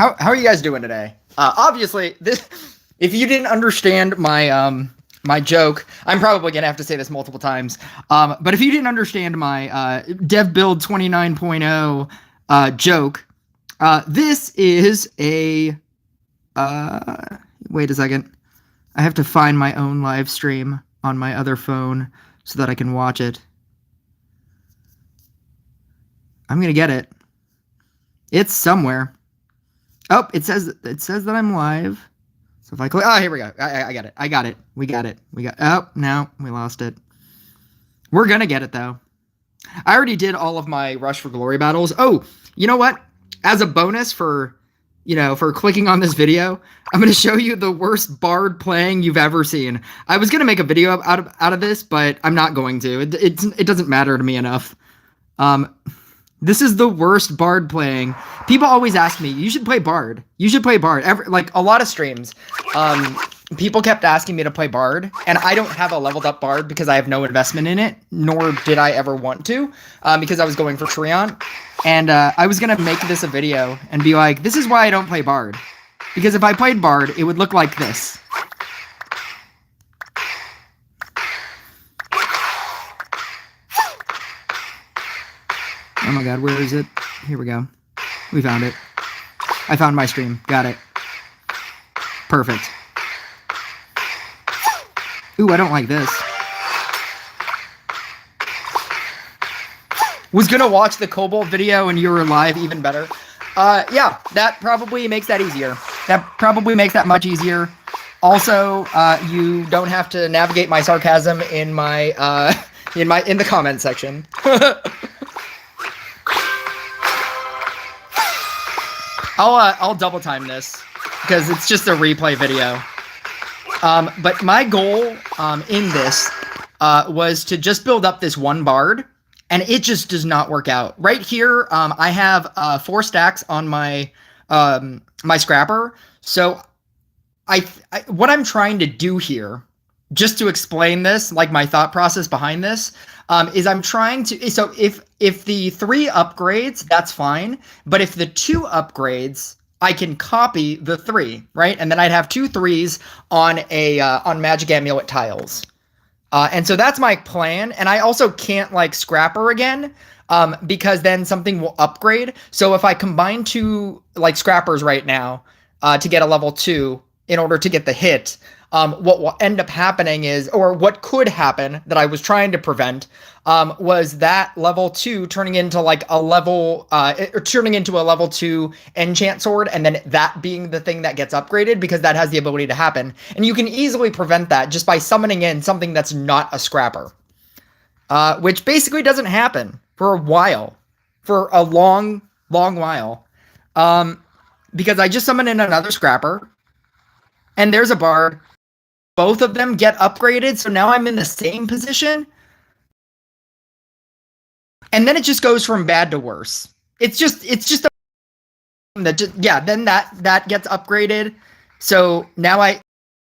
how are you guys doing today? Obviously, this if you didn't understand my my joke, I'm probably gonna have to say this multiple times. But if you didn't understand my dev build 29.0 joke, this is a wait a second. I have to find my own live stream on my other phone so that I can watch it. I'm gonna get it. It's somewhere. Oh, it says that I'm live. So if I click, oh, here we go. I got it. I got it. We got it. Oh, no, we lost it. We're gonna get it though. I already did all of my Rush for Glory battles. Oh, you know what? As a bonus for, for clicking on this video, I'm gonna show you the worst bard playing you've ever seen. I was gonna make a video out of this, but I'm not going to. It doesn't matter to me enough. This is the worst bard playing. People always ask me, you should play bard. You should play bard. Like a lot of streams, people kept asking me to play bard, and I don't have a leveled up bard because I have no investment in it, nor did I ever want to, because I was going for Treant. And I was gonna make this a video and be like, this is why I don't play bard. Because if I played bard, it would look like this. Oh my god, where is it? Here we go. We found it. I found my stream. Got it. Perfect. Ooh, I don't like this. Was gonna watch the Cobalt video and you were live, even better. Yeah, that probably makes that easier. That probably makes that much easier. Also, you don't have to navigate my sarcasm in my in the comment section. I'll double time this because it's just a replay video. But my goal in this was to just build up this one bard, and it just does not work out. Right here, I have 4 stacks on my my scrapper. So what I'm trying to do here, just to explain this, like my thought process behind this, is I'm trying to, so if the 3 upgrades, that's fine. But if the 2 upgrades, I can copy the 3, right? And then I'd have 2 3s on on Magic Amulet tiles. And so that's my plan. And I also can't like scrapper again, because then something will upgrade. So if I combine 2 like scrappers right now, to get a level 2 in order to get the hit, what will end up happening is, or what could happen that I was trying to prevent, was that level 2 turning into like a level, or turning into a level 2 enchant sword, and then that being the thing that gets upgraded, because that has the ability to happen. And you can easily prevent that just by summoning in something that's not a scrapper, which basically doesn't happen for a while, for a long while, because I just summon in another scrapper, and there's a bard. Both of them get upgraded, so now I'm in the same position. And then it just goes from bad to worse. It's just a that just, yeah, then that gets upgraded. So now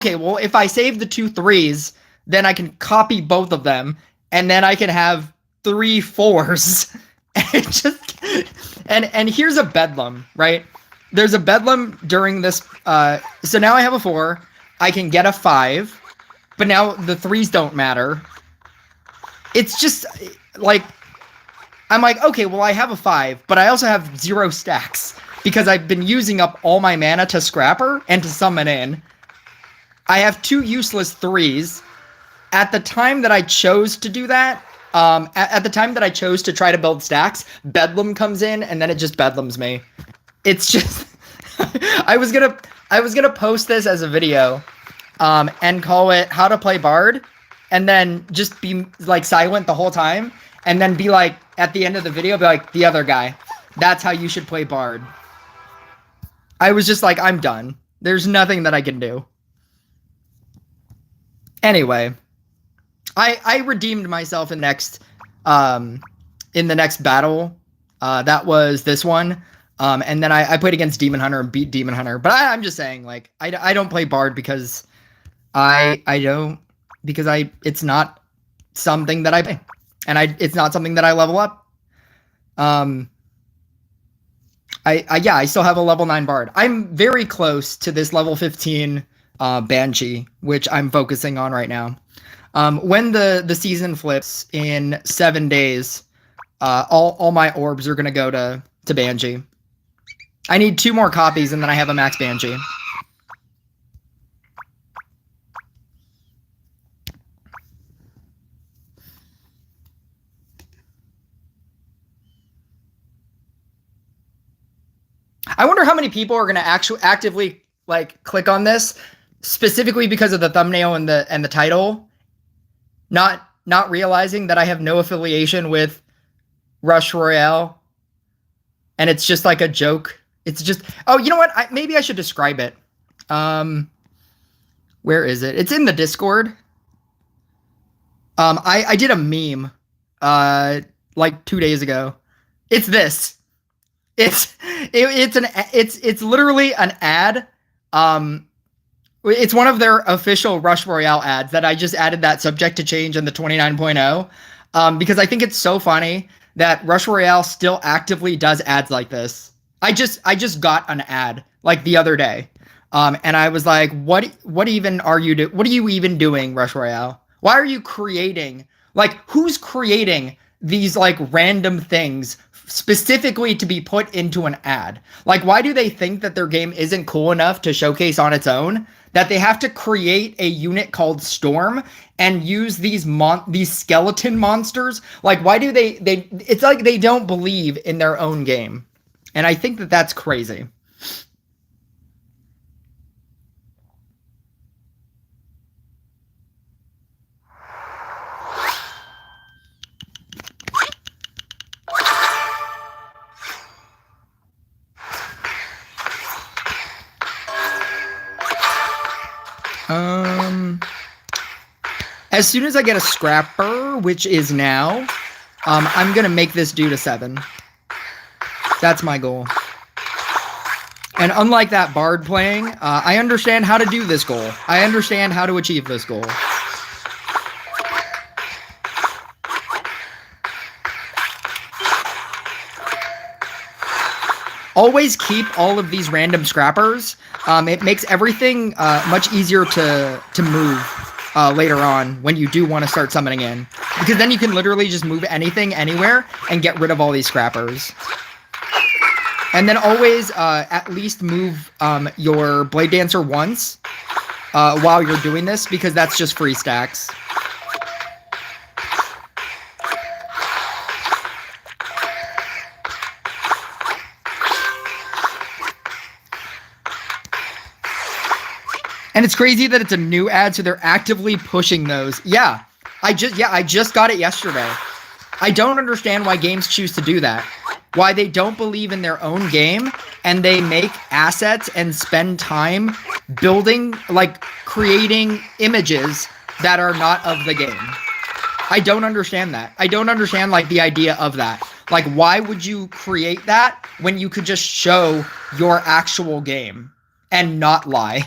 okay, well, if I save the 2 3s, then I can copy both of them, and then I can have 3 4s. And just and here's a bedlam, right? There's a bedlam during this, so now I have a 4. I can get a 5, but now the 3s don't matter. It's just like, I'm like, okay, well, I have a 5, but I also have 0 stacks because I've been using up all my mana to scrapper and to summon in. I have 2 useless 3s. At the time that I chose to do that, at the time that I chose to try to build stacks, Bedlam comes in and then it just Bedlams me. It's just, I was gonna post this as a video, and call it How to Play Bard, and then just be like silent the whole time, and then be like, at the end of the video, be like, the other guy, that's how you should play Bard. I was just like, I'm done. There's nothing that I can do. Anyway, I redeemed myself in the next battle. That was this one. And then I played against Demon Hunter and beat Demon Hunter. But I'm just saying, like, I don't play Bard because it's not something that I play. And it's not something that I level up. Yeah, I still have a level 9 bard. I'm very close to this level 15 Banshee, which I'm focusing on right now. When the season flips in 7 days, all my orbs are gonna go to Banshee. I need 2 more copies and then I have a max Banshee. I wonder how many people are going to actually actively like click on this specifically because of the thumbnail and the title, not realizing that I have no affiliation with Rush Royale, and it's just like a joke. It's just, oh, you know what? Maybe I should describe it. Where is it? It's in the Discord. I did a meme like 2 days ago. It's this. It's literally an ad. It's one of their official Rush Royale ads that I just added that subject to change in the 29.0 because I think it's so funny that Rush Royale still actively does ads like this. I just got an ad like the other day. And I was like, what even are you what are you even doing, Rush Royale? Why are you creating, like, who's creating these like random things specifically to be put into an ad? Like, why do they think that their game isn't cool enough to showcase on its own, that they have to create a unit called Storm and use these skeleton monsters? Like, why do they it's like they don't believe in their own game. And I think that that's crazy. As soon as I get a scrapper, which is now, I'm gonna make this do to 7. That's my goal. And unlike that bard playing, I understand how to do this goal. I understand how to achieve this goal. Always keep all of these random scrappers. It makes everything much easier to move later on when you do want to start summoning in. Because then you can literally just move anything anywhere and get rid of all these scrappers. And then always at least move your Blade Dancer once while you're doing this, because that's just free stacks. And it's crazy that it's a new ad, so they're actively pushing those. Yeah, I just got it yesterday. I don't understand why games choose to do that. Why they don't believe in their own game and they make assets and spend time building, like, creating images that are not of the game. I don't understand that. I don't understand, like, the idea of that. Like, why would you create that when you could just show your actual game and not lie?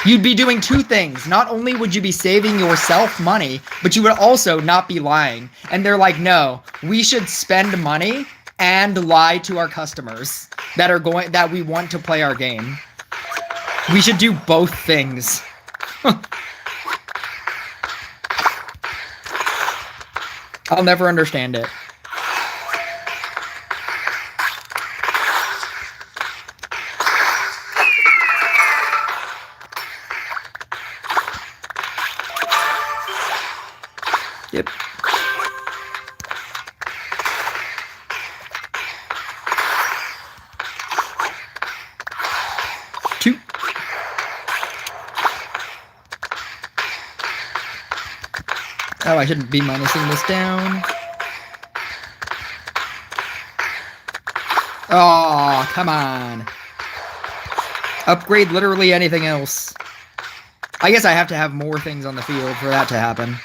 You'd be doing 2 things. Not only would you be saving yourself money, but you would also not be lying. And they're like, no, we should spend money and lie to our customers that we want to play our game. We should do both things. I'll never understand it. Yep. Two. Oh, I shouldn't be minusing this down. Oh, come on. Upgrade literally anything else. I guess I have to have more things on the field for that to happen.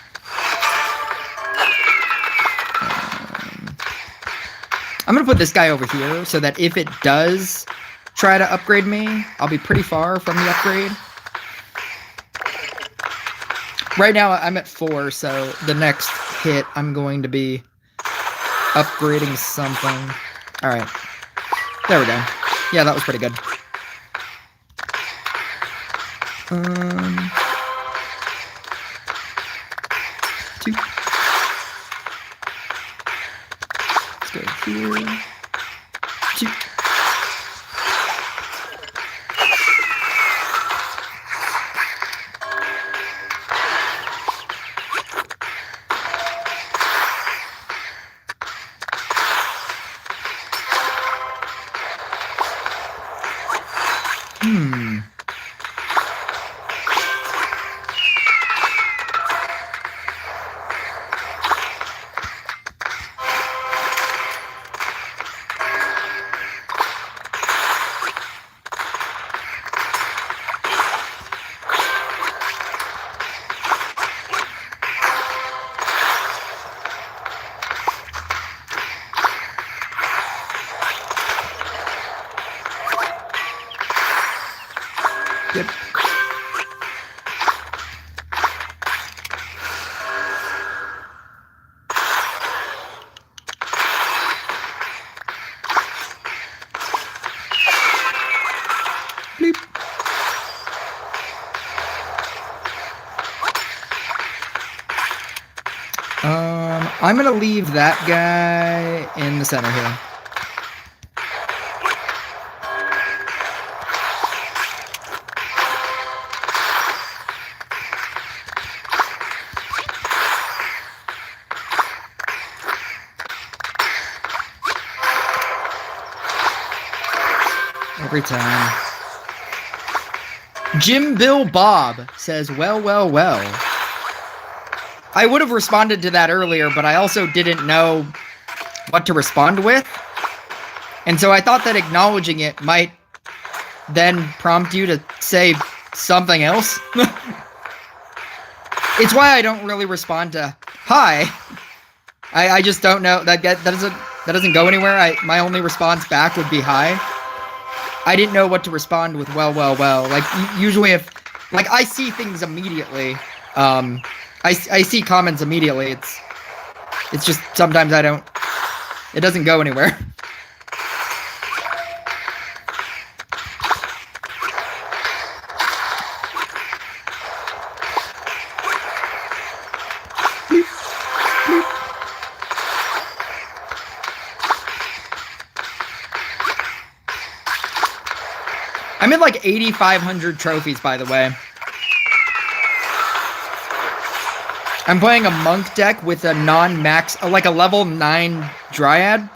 I'm going to put this guy over here so that if it does try to upgrade me, I'll be pretty far from the upgrade. Right now, I'm at 4, so the next hit, I'm going to be upgrading something. All right. There we go. Yeah, that was pretty good. Two. Let's go here. Two. Yep. Bleep. I'm gonna leave that guy in the center here. Every time. Jim Bill Bob says, well, well, well. I would have responded to that earlier, but I also didn't know what to respond with. And so I thought that acknowledging it might then prompt you to say something else. It's why I don't really respond to hi. I just don't know. That doesn't go anywhere. My only response back would be hi. I didn't know what to respond with well, well, well. Like, usually if... Like, I see things immediately. I see comments immediately. It's just sometimes I don't... It doesn't go anywhere. I'm at like 8,500 trophies, by the way. I'm playing a monk deck with a non-max, like a level 9 Dryad,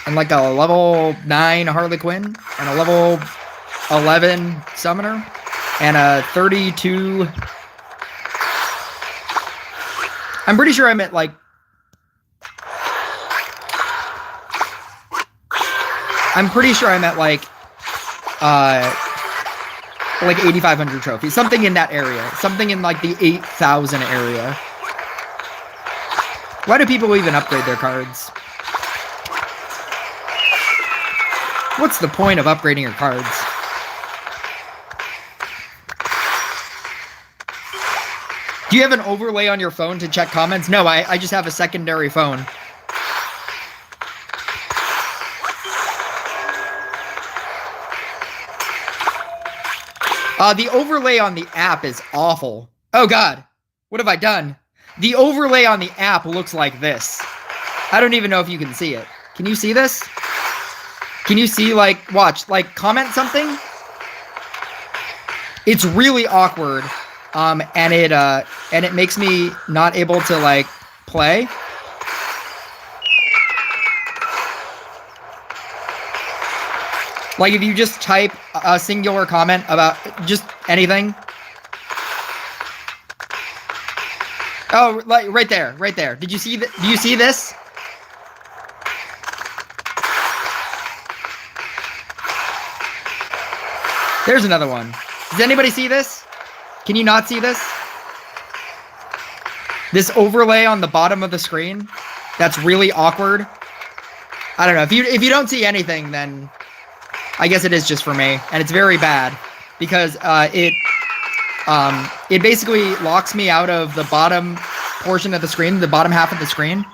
and like a level 9 Harley Quinn, and a level 11 Summoner, and a 32... I'm pretty sure I'm at like... I'm pretty sure I'm at like 8,500 trophies. Something in that area. Something in like the 8,000 area. Why do people even upgrade their cards? What's the point of upgrading your cards? Do you have an overlay on your phone to check comments? No, I just have a secondary phone. The overlay on the app is awful. Oh god, what have I done? The overlay on the app looks like this. I don't even know if you can see it. Can you see this? Can you see, like, watch, like, comment something? It's really awkward, and it makes me not able to, like, play. Like, if you just type a singular comment about just anything. Oh, like, right there, right there. Did you see that? Do you see this? There's another one. Does anybody see this? Can you not see this? This overlay on the bottom of the screen? That's really awkward. I don't know. If you don't see anything, then I guess it is just for me, and it's very bad because it basically locks me out of the bottom portion of the screen, the bottom half of the screen.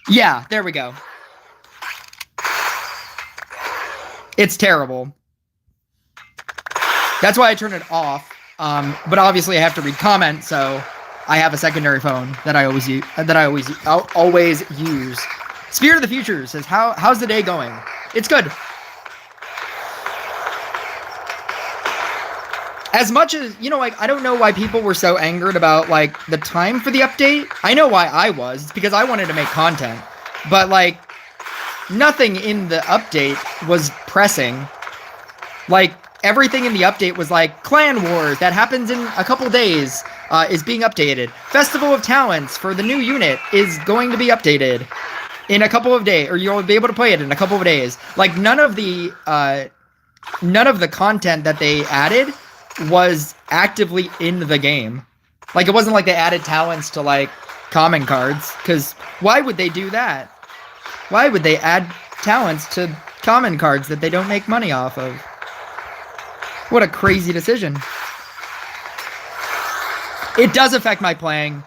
Yeah, there we go. It's terrible. That's why I turn it off. But obviously I have to read comments, so I have a secondary phone that I always use. I'll always use. Spirit of the Future says, how's the day going? It's good. As much as, you know, like, I don't know why people were so angered about, like, the time for the update. I know why I was. It's because I wanted to make content. But, like, nothing in the update was pressing. Like, everything in the update was like, Clan Wars, that happens in a couple days, is being updated. Festival of Talents for the new unit is going to be updated in a couple of days, or you'll be able to play it in a couple of days. Like, none of the content that they added was actively in the game. Like, it wasn't like they added talents to, like, common cards, because why would they do that? Why would they add talents to common cards that they don't make money off of? What a crazy decision. It does affect my playing,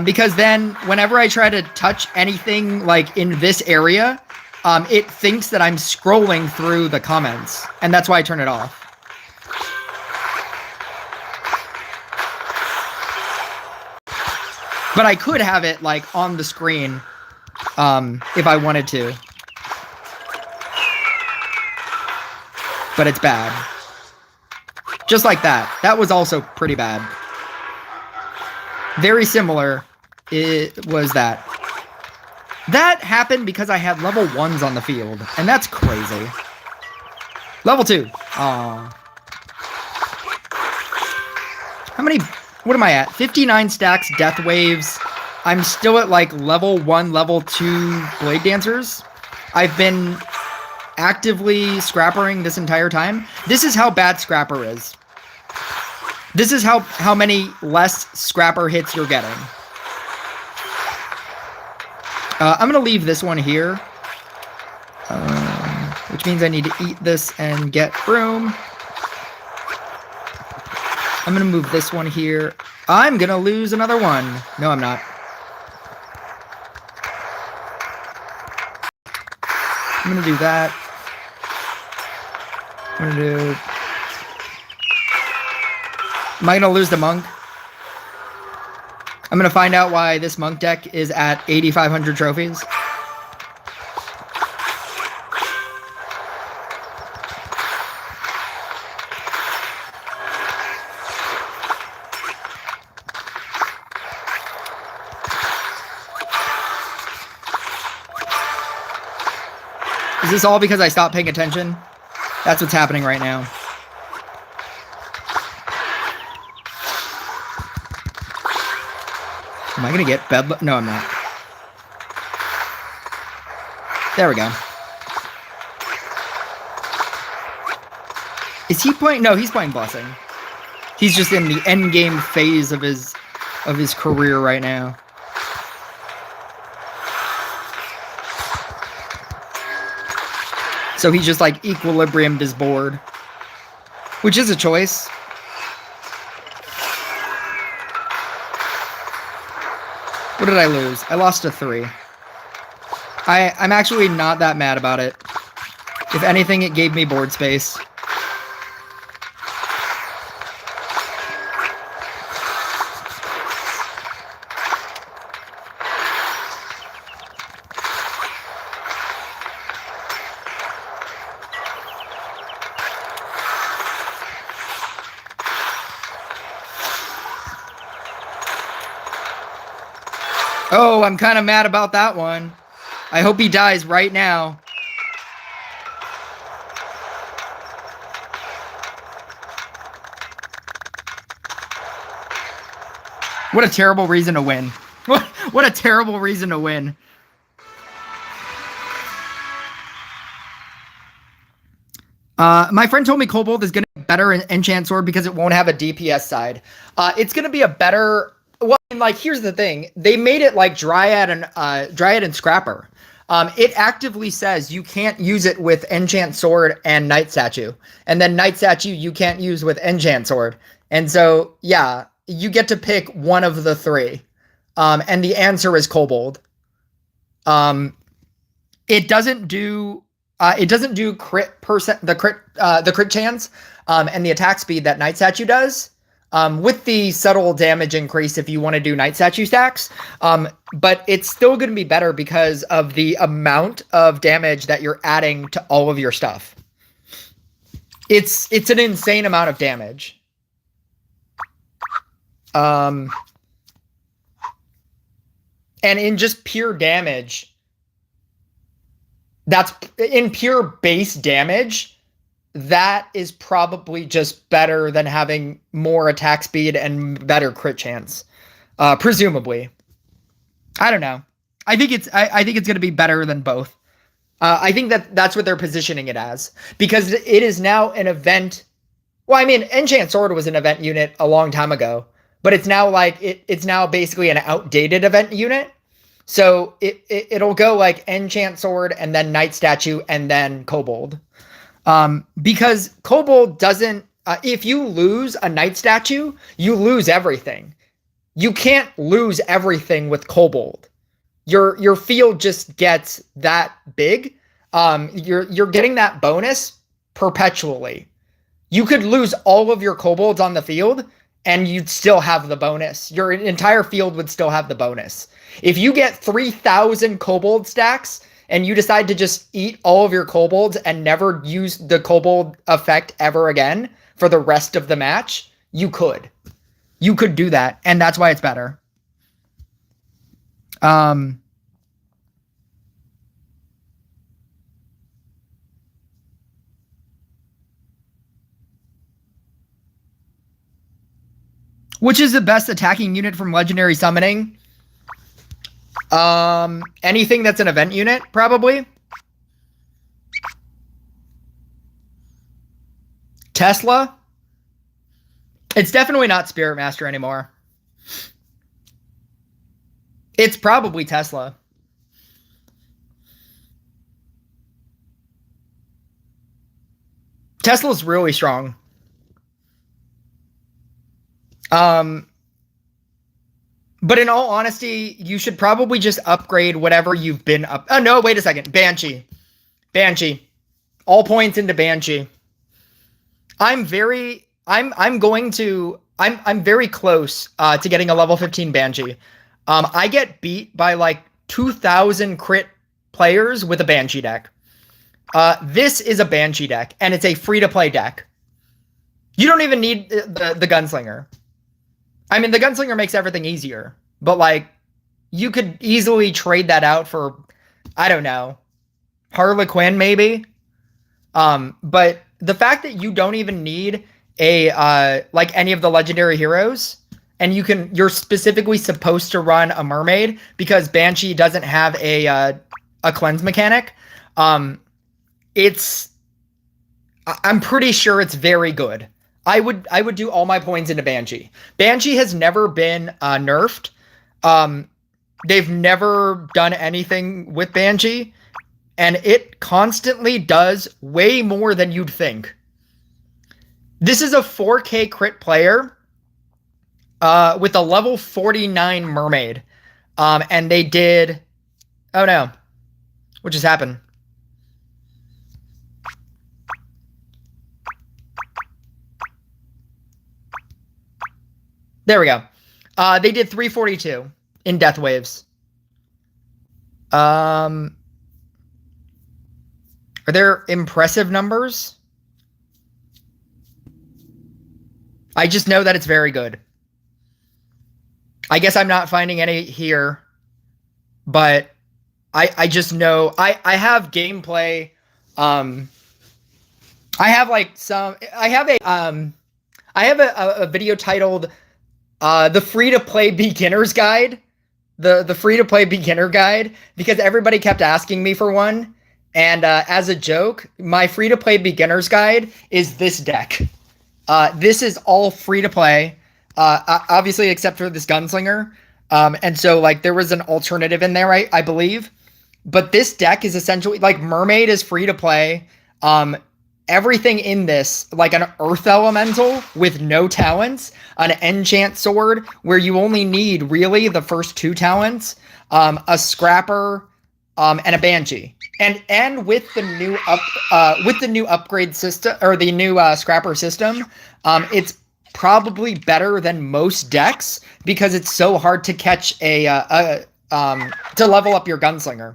because then whenever I try to touch anything, like, in this area, it thinks that I'm scrolling through the comments, and that's why I turn it off. But I could have it, like, on the screen, if I wanted to. But it's bad. Just like that. That was also pretty bad. Very similar, it was that. That happened because I had level 1s on the field, and that's crazy. Level 2. Aww. How many... What am I at? 59 stacks Death Waves. I'm still at, like, level 1, level 2 Blade Dancers. I've been actively scrappering this entire time. This is how bad Scrapper is. This is how many less Scrapper hits you're getting. I'm going to leave this one here. Which means I need to eat this and get room. I'm going to move this one here. I'm going to lose another one. No, I'm not. I'm going to do that. I'm going to do... Am I going to lose the monk? I'm going to find out why this monk deck is at 8,500 trophies. Is this all because I stopped paying attention? That's what's happening right now. Am I gonna get bed? No, I'm not. There we go. Is he playing? No, he's playing Blessing. He's just in the end game phase of his career right now. So he's just like equilibriumed his board, which is a choice. What did I lose? I lost a 3. I'm actually not that mad about it. If anything, it gave me board space. Oh, I'm kind of mad about that one. I hope he dies right now. What a terrible reason to win. What a terrible reason to win. My friend told me Cobalt is going to be better in Enchant Sword because it won't have a DPS side. It's going to be a better... Well, like, here's the thing. They made it like Dryad and Scrapper. It actively says you can't use it with Enchant Sword and Night Statue. And then Night Statue you can't use with Enchant Sword. And so, yeah, you get to pick one of the 3. And the answer is Kobold. It doesn't do It doesn't do the crit chance, and the attack speed that Night Statue does. With the subtle damage increase if you want to do Night Statue stacks. But it's still going to be better because of the amount of damage that you're adding to all of your stuff. It's an insane amount of damage. And in just pure damage, that's in pure base damage, that is probably just better than having more attack speed and better crit chance. Presumably. I don't know. I think it's going to be better than both. I think that's what they're positioning it as, because it is now an event. Well, I mean, Enchant Sword was an event unit a long time ago, but it's now like it's now basically an outdated event unit. So it'll go like Enchant Sword and then Night Statue and then Cobalt. Because Cobalt doesn't, if you lose a Night Statue, you lose everything. You can't lose everything with Cobalt. Your field just gets that big. You're getting that bonus perpetually. You could lose all of your Kobolds on the field and you'd still have the bonus. Your entire field would still have the bonus. If you get 3,000 Kobold stacks and you decide to just eat all of your Kobolds and never use the Kobold effect ever again for the rest of the match, you could. You could do that, and that's why it's better. Which is the best attacking unit from Legendary Summoning? Anything that's an event unit, probably. Tesla? It's definitely not Spirit Master anymore. It's probably Tesla. Tesla's really strong. But in all honesty, you should probably just upgrade whatever you've been up. Oh no, wait a second. Banshee. All points into Banshee. I'm very close to getting a level 15 Banshee. I get beat by like 2,000 crit players with a Banshee deck. This is a Banshee deck, and it's a free-to-play deck. You don't even need the Gunslinger. I mean, the Gunslinger makes everything easier, but like, you could easily trade that out for, I don't know, Harlequin maybe. But the fact that you don't even need a like any of the legendary heroes, and you're specifically supposed to run a mermaid because Banshee doesn't have a cleanse mechanic. I'm pretty sure it's very good. I would do all my points into Banshee. Banshee has never been nerfed. They've never done anything with Banshee, and it constantly does way more than you'd think. This is a 4K crit player with a level 49 mermaid. And they did... Oh no. What just happened? There we go. They did 342 in Death Waves. Are there impressive numbers? I just know that it's very good. I guess I'm not finding any here, but I just know I have gameplay. I have a video titled the free-to-play beginner's guide, the free-to-play beginner guide, because everybody kept asking me for one. And as a joke, my free-to-play beginner's guide is this deck. This is all free-to-play, obviously except for this Gunslinger. And so like there was an alternative in there, I believe. But this deck is essentially like Mermaid is free-to-play. Everything in this, like an Earth Elemental with no talents, an Enchant Sword where you only need really the first 2 talents, a Scrapper, and a Banshee. And with the new upgrade system, or the new scrapper system, it's probably better than most decks because it's so hard to catch to level up your gunslinger.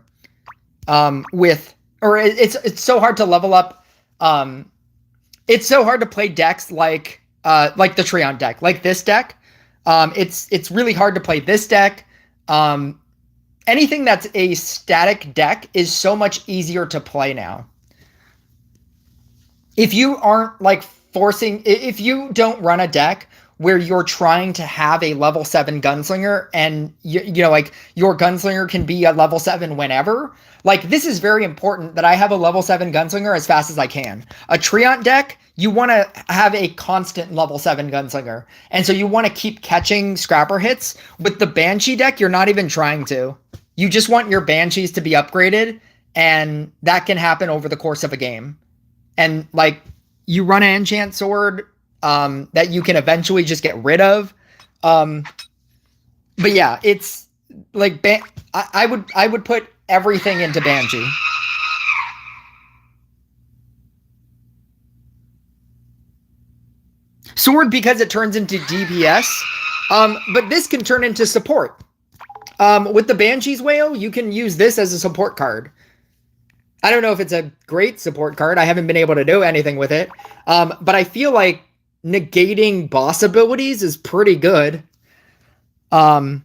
It's so hard to level up. It's so hard to play decks like the Treant deck, like this deck. It's really hard to play this deck. Anything that's a static deck is so much easier to play now. If you aren't if you don't run a deck where you're trying to have a level 7 gunslinger and your gunslinger can be a level 7 whenever, this is very important that I have a level 7 gunslinger as fast as I can. A Treant deck, you want to have a constant level 7 gunslinger. And so you want to keep catching scrapper hits. With the Banshee deck, you're not even trying to. You just want your Banshees to be upgraded, and that can happen over the course of a game. And you run an enchant sword that you can eventually just get rid of. But yeah, it's I would put everything into Banshee. Sword because it turns into DPS, but this can turn into support. With the Banshee's Wail, you can use this as a support card. I don't know if it's a great support card. I haven't been able to do anything with it. But I feel like negating boss abilities is pretty good. Do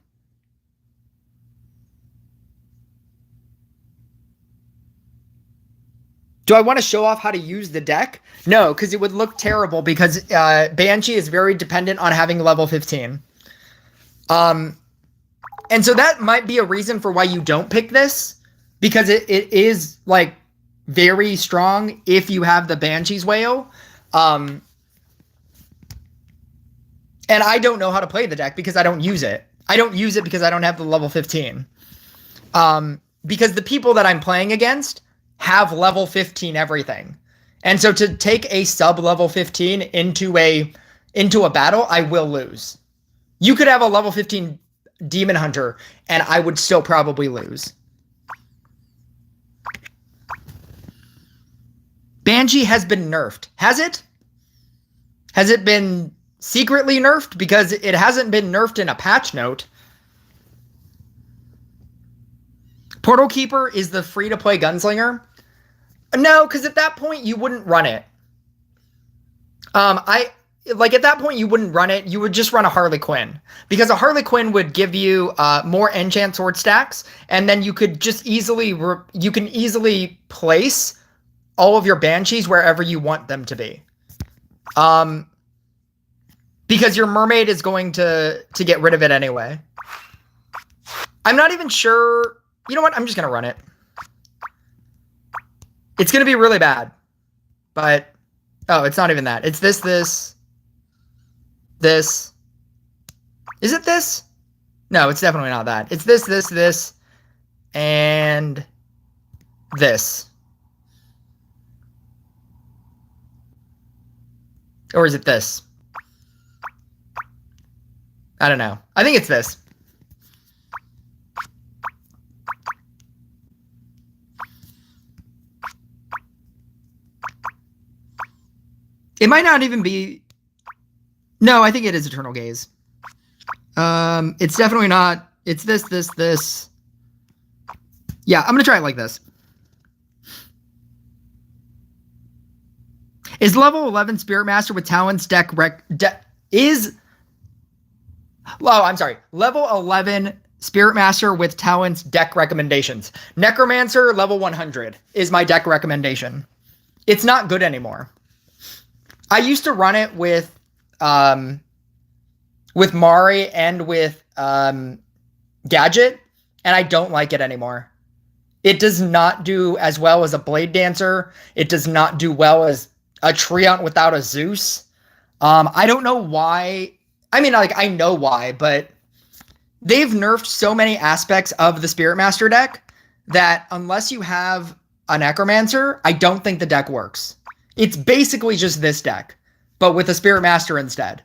I want to show off how to use the deck? No, because it would look terrible because Banshee is very dependent on having level 15. And so that might be a reason for why you don't pick this, because it is very strong if you have the Banshee's Wail. And I don't know how to play the deck because I don't use it. I don't use it because I don't have the level 15. Because the people that I'm playing against have level 15 everything. And so to take a sub-level 15 into a battle, I will lose. You could have a level 15 Demon Hunter, and I would still probably lose. Banshee has been nerfed. Has it? Has it been secretly nerfed? Because it hasn't been nerfed in a patch note. Portal Keeper is the free-to-play gunslinger. No, because at that point, you wouldn't run it. At that point, you wouldn't run it. You would just run a Harley Quinn. Because a Harley Quinn would give you more enchant sword stacks, and then you could just easily place all of your Banshees wherever you want them to be. Because your mermaid is going to get rid of it anyway. I'm not even sure. You know what? I'm just going to run it. It's going to be really bad. But, oh, it's not even that. It's this. Is it this? No, it's definitely not that. It's this, and this. Or is it this? I don't know. I think it's this. It might not even be... No, I think it is Eternal Gaze. It's definitely not... It's this. Yeah, I'm going to try it like this. Is level 11 Spirit Master with Talents deck Level 11 Spirit Master with Talents deck recommendations. Necromancer level 100 is my deck recommendation. It's not good anymore. I used to run it with Mari and with Gadget, and I don't like it anymore. It does not do as well as a Blade Dancer. It does not do well as a Treant without a Zeus. I don't know why. I mean, I know why, but they've nerfed so many aspects of the Spirit Master deck that unless you have a Necromancer, I don't think the deck works. It's basically just this deck, but with a Spirit Master instead.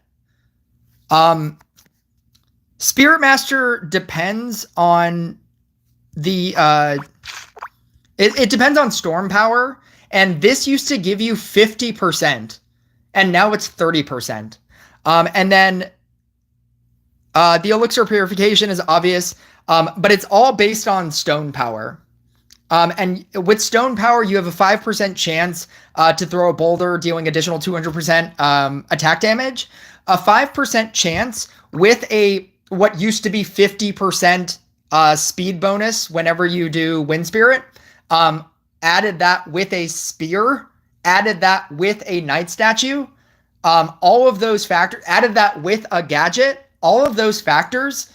Spirit Master depends on the It depends on storm power, and this used to give you 50%, and now it's 30%. And then the elixir purification is obvious, but it's all based on stone power. And with stone power, you have a 5% chance to throw a boulder, dealing additional 200% attack damage. A 5% chance with a what used to be 50% speed bonus whenever you do Wind Spirit. Added that with a spear, added that with a Night Statue. All of those factors, added that with a gadget. All of those factors,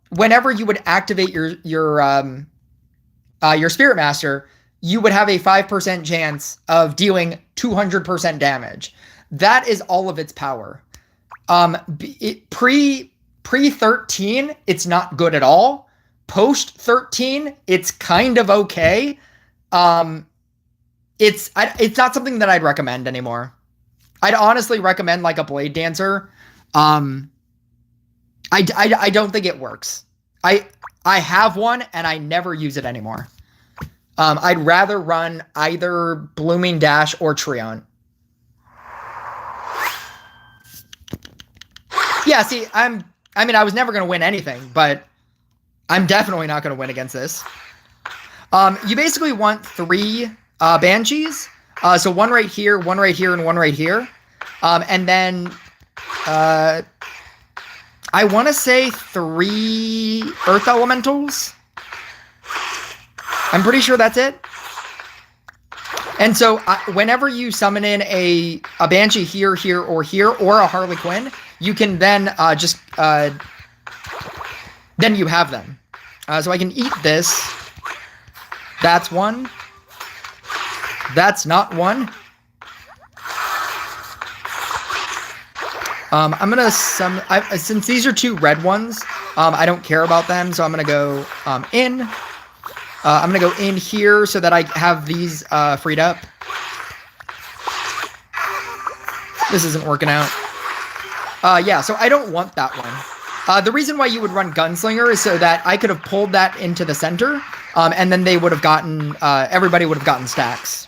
whenever you would activate your Spirit Master, you would have a 5% chance of dealing 200% damage. That is all of its power. Pre 13, it's not good at all. Post 13, it's kind of okay. It's not something that I'd recommend anymore. I'd honestly recommend like a Blade Dancer. I don't think it works. I have one and I never use it anymore. I'd rather run either Blooming Dash or Treant. Yeah, see, I was never going to win anything, but I'm definitely not going to win against this. You basically want 3 Banshees. So one right here, and one right here. And then I want to say 3 Earth Elementals. I'm pretty sure that's it. And so whenever you summon in a Banshee here, or a Harley Quinn, you can then then you have them. So I can eat this. That's one. That's not one. I'm gonna since these are 2 red ones, I don't care about them, so I'm gonna go in. I'm gonna go in here so that I have these freed up. This isn't working out. Yeah, so I don't want that one. The reason why you would run Gunslinger is so that I could have pulled that into the center, and then they would have gotten, everybody would have gotten stacks.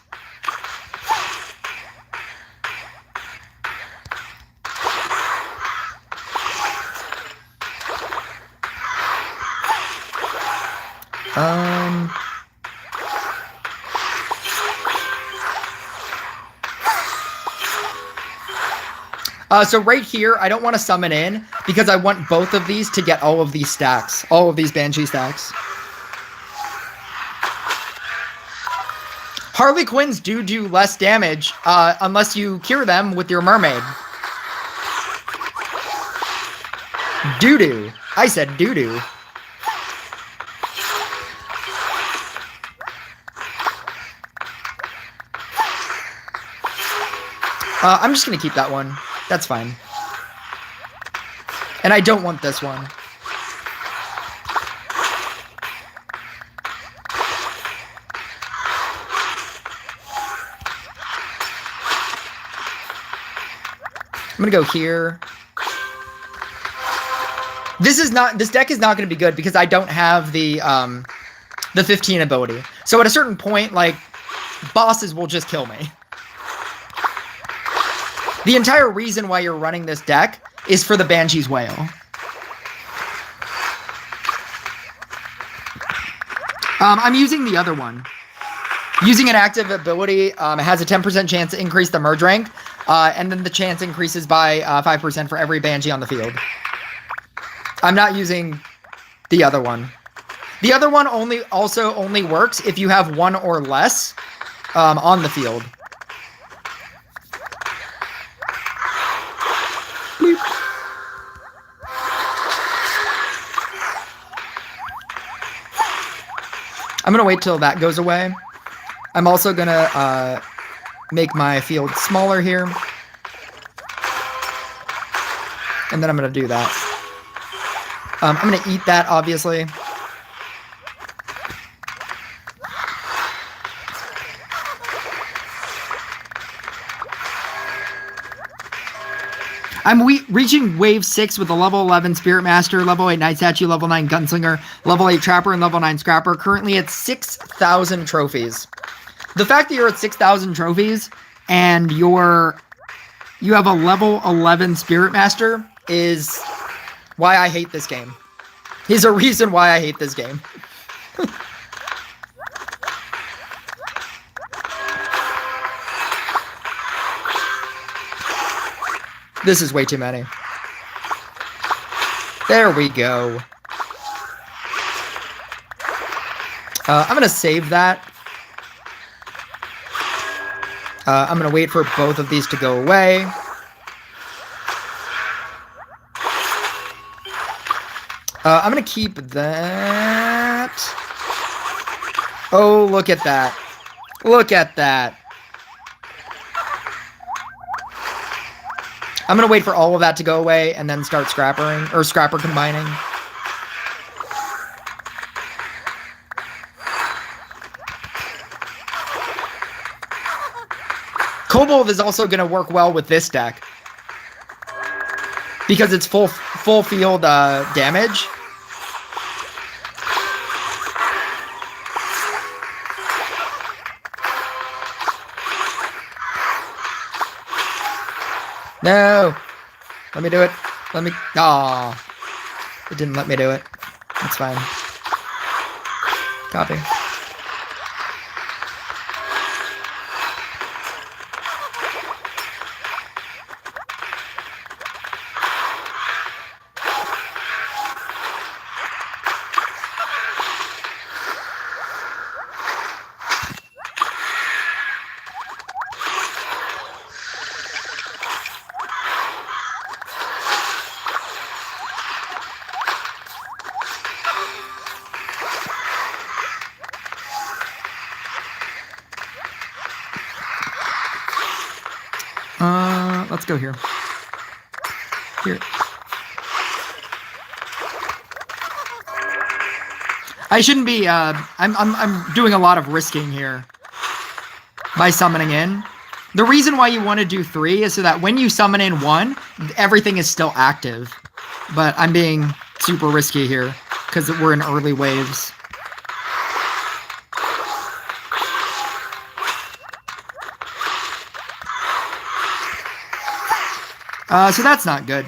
So right here, I don't want to summon in because I want both of these to get all of these stacks, all of these Banshee stacks. Harley Quinns do less damage unless you cure them with your mermaid. Doo-doo. I said doo-doo. I'm just going to keep that one. That's fine. And I don't want this one. I'm going to go here. This deck is not going to be good because I don't have the 15 ability. So at a certain point, like, bosses will just kill me. The entire reason why you're running this deck is for the Banshee's Wail. I'm using the other one. Using an active ability, it has a 10% chance to increase the merge rank, and then the chance increases by 5% for every Banshee on the field. I'm not using the other one. The other one only works if you have 1 or less on the field. I'm going to wait till that goes away. I'm also going to make my field smaller here. And then I'm going to do that. I'm going to eat that, obviously. I'm reaching wave 6 with a level 11 Spirit Master, level 8 Night Statue, level 9 Gunslinger, level 8 Trapper, and level 9 Scrapper. Currently at 6,000 trophies. The fact that you're at 6,000 trophies and you have a level 11 Spirit Master is why I hate this game. He's a reason why I hate this game. This is way too many. There we go. I'm going to save that. I'm going to wait for both of these to go away. I'm going to keep that. Oh, look at that. Look at that. I'm going to wait for all of that to go away and then start scrappering, or scrapper combining. Cobalt is also going to work well with this deck. Because it's full field damage. No! Let me do it. Let me... Aw. It didn't let me do it. That's fine. Copy. Let's go here. Here. I shouldn't be, I'm doing a lot of risking here by summoning in. The reason why you want to do 3 is so that when you summon in 1, everything is still active. But I'm being super risky here because we're in early waves. So that's not good.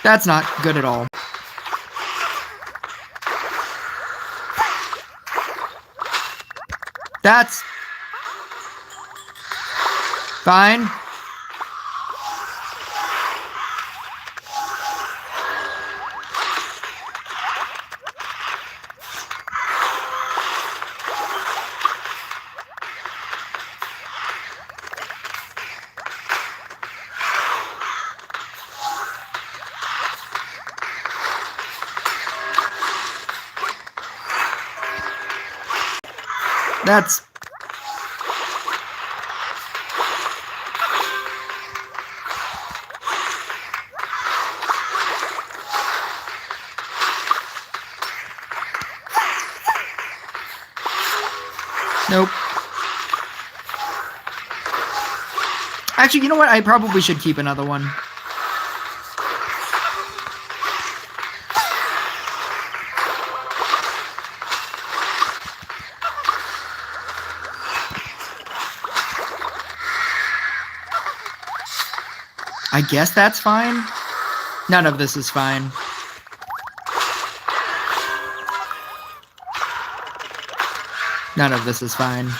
That's not good at all. That's fine. That's... Nope. Actually, you know what? I probably should keep another one. I guess that's fine. None of this is fine. None of this is fine.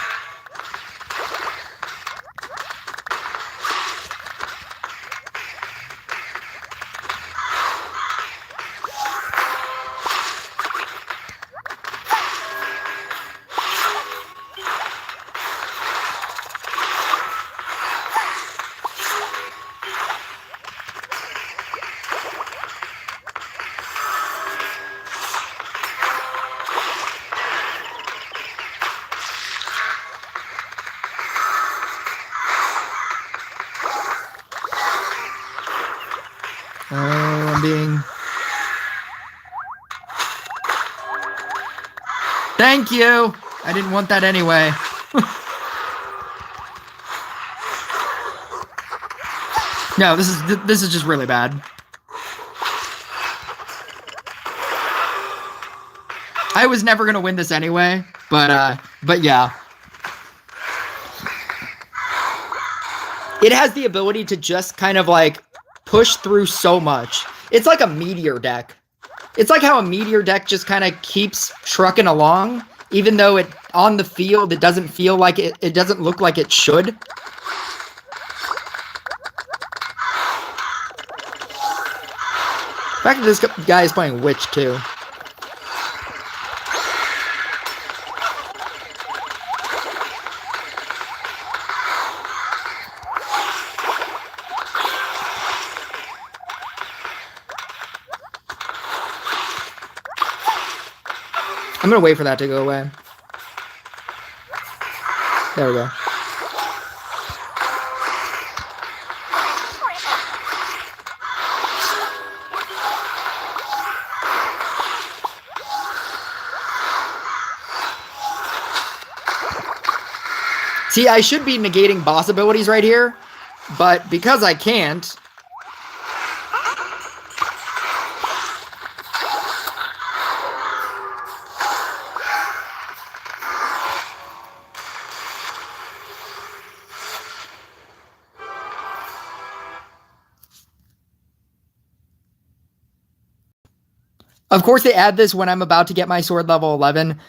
I'm being... Thank you! I didn't want that anyway. No, this is just really bad. I was never gonna win this anyway, but yeah. It has the ability to just kind of like push through so much. It's like a meteor deck. It's like how a meteor deck just kind of keeps trucking along, even though it on the field it doesn't feel like it doesn't look like it should. The fact that this guy is playing Witch too. I'm gonna wait for that to go away. There we go. See, I should be negating boss abilities right here, but because I can't, of course, they add this when I'm about to get my sword level 11.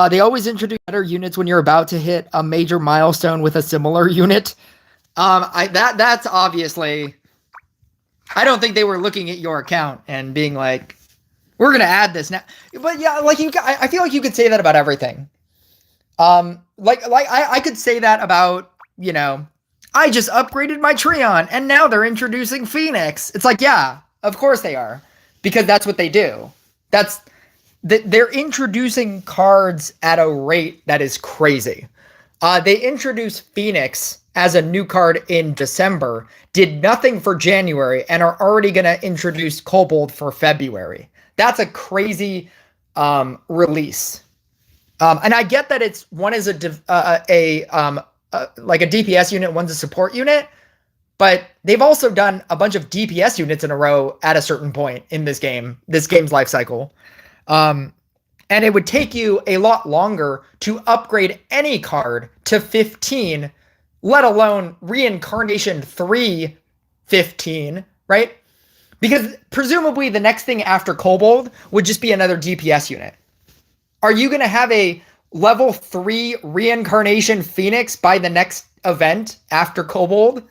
They always introduce better units when you're about to hit a major milestone with a similar unit. That's obviously... I don't think they were looking at your account and being like, we're going to add this now. But yeah, like I feel like you could say that about everything. I could say that about, you know, I just upgraded my Treon and now they're introducing Phoenix. It's like, yeah, of course they are. Because that's what they do. They're introducing cards at a rate that is crazy. They introduced Phoenix as a new card in December, did nothing for January, and are already going to introduce Cobalt for February. That's a crazy release. And I get that it's one is like a DPS unit, one's a support unit. But they've also done a bunch of DPS units in a row at a certain point in this game's life cycle. And it would take you a lot longer to upgrade any card to 15, let alone Reincarnation 3 15, right? Because presumably the next thing after Kobold would just be another DPS unit. Are you going to have a level 3 Reincarnation Phoenix by the next event after Kobold?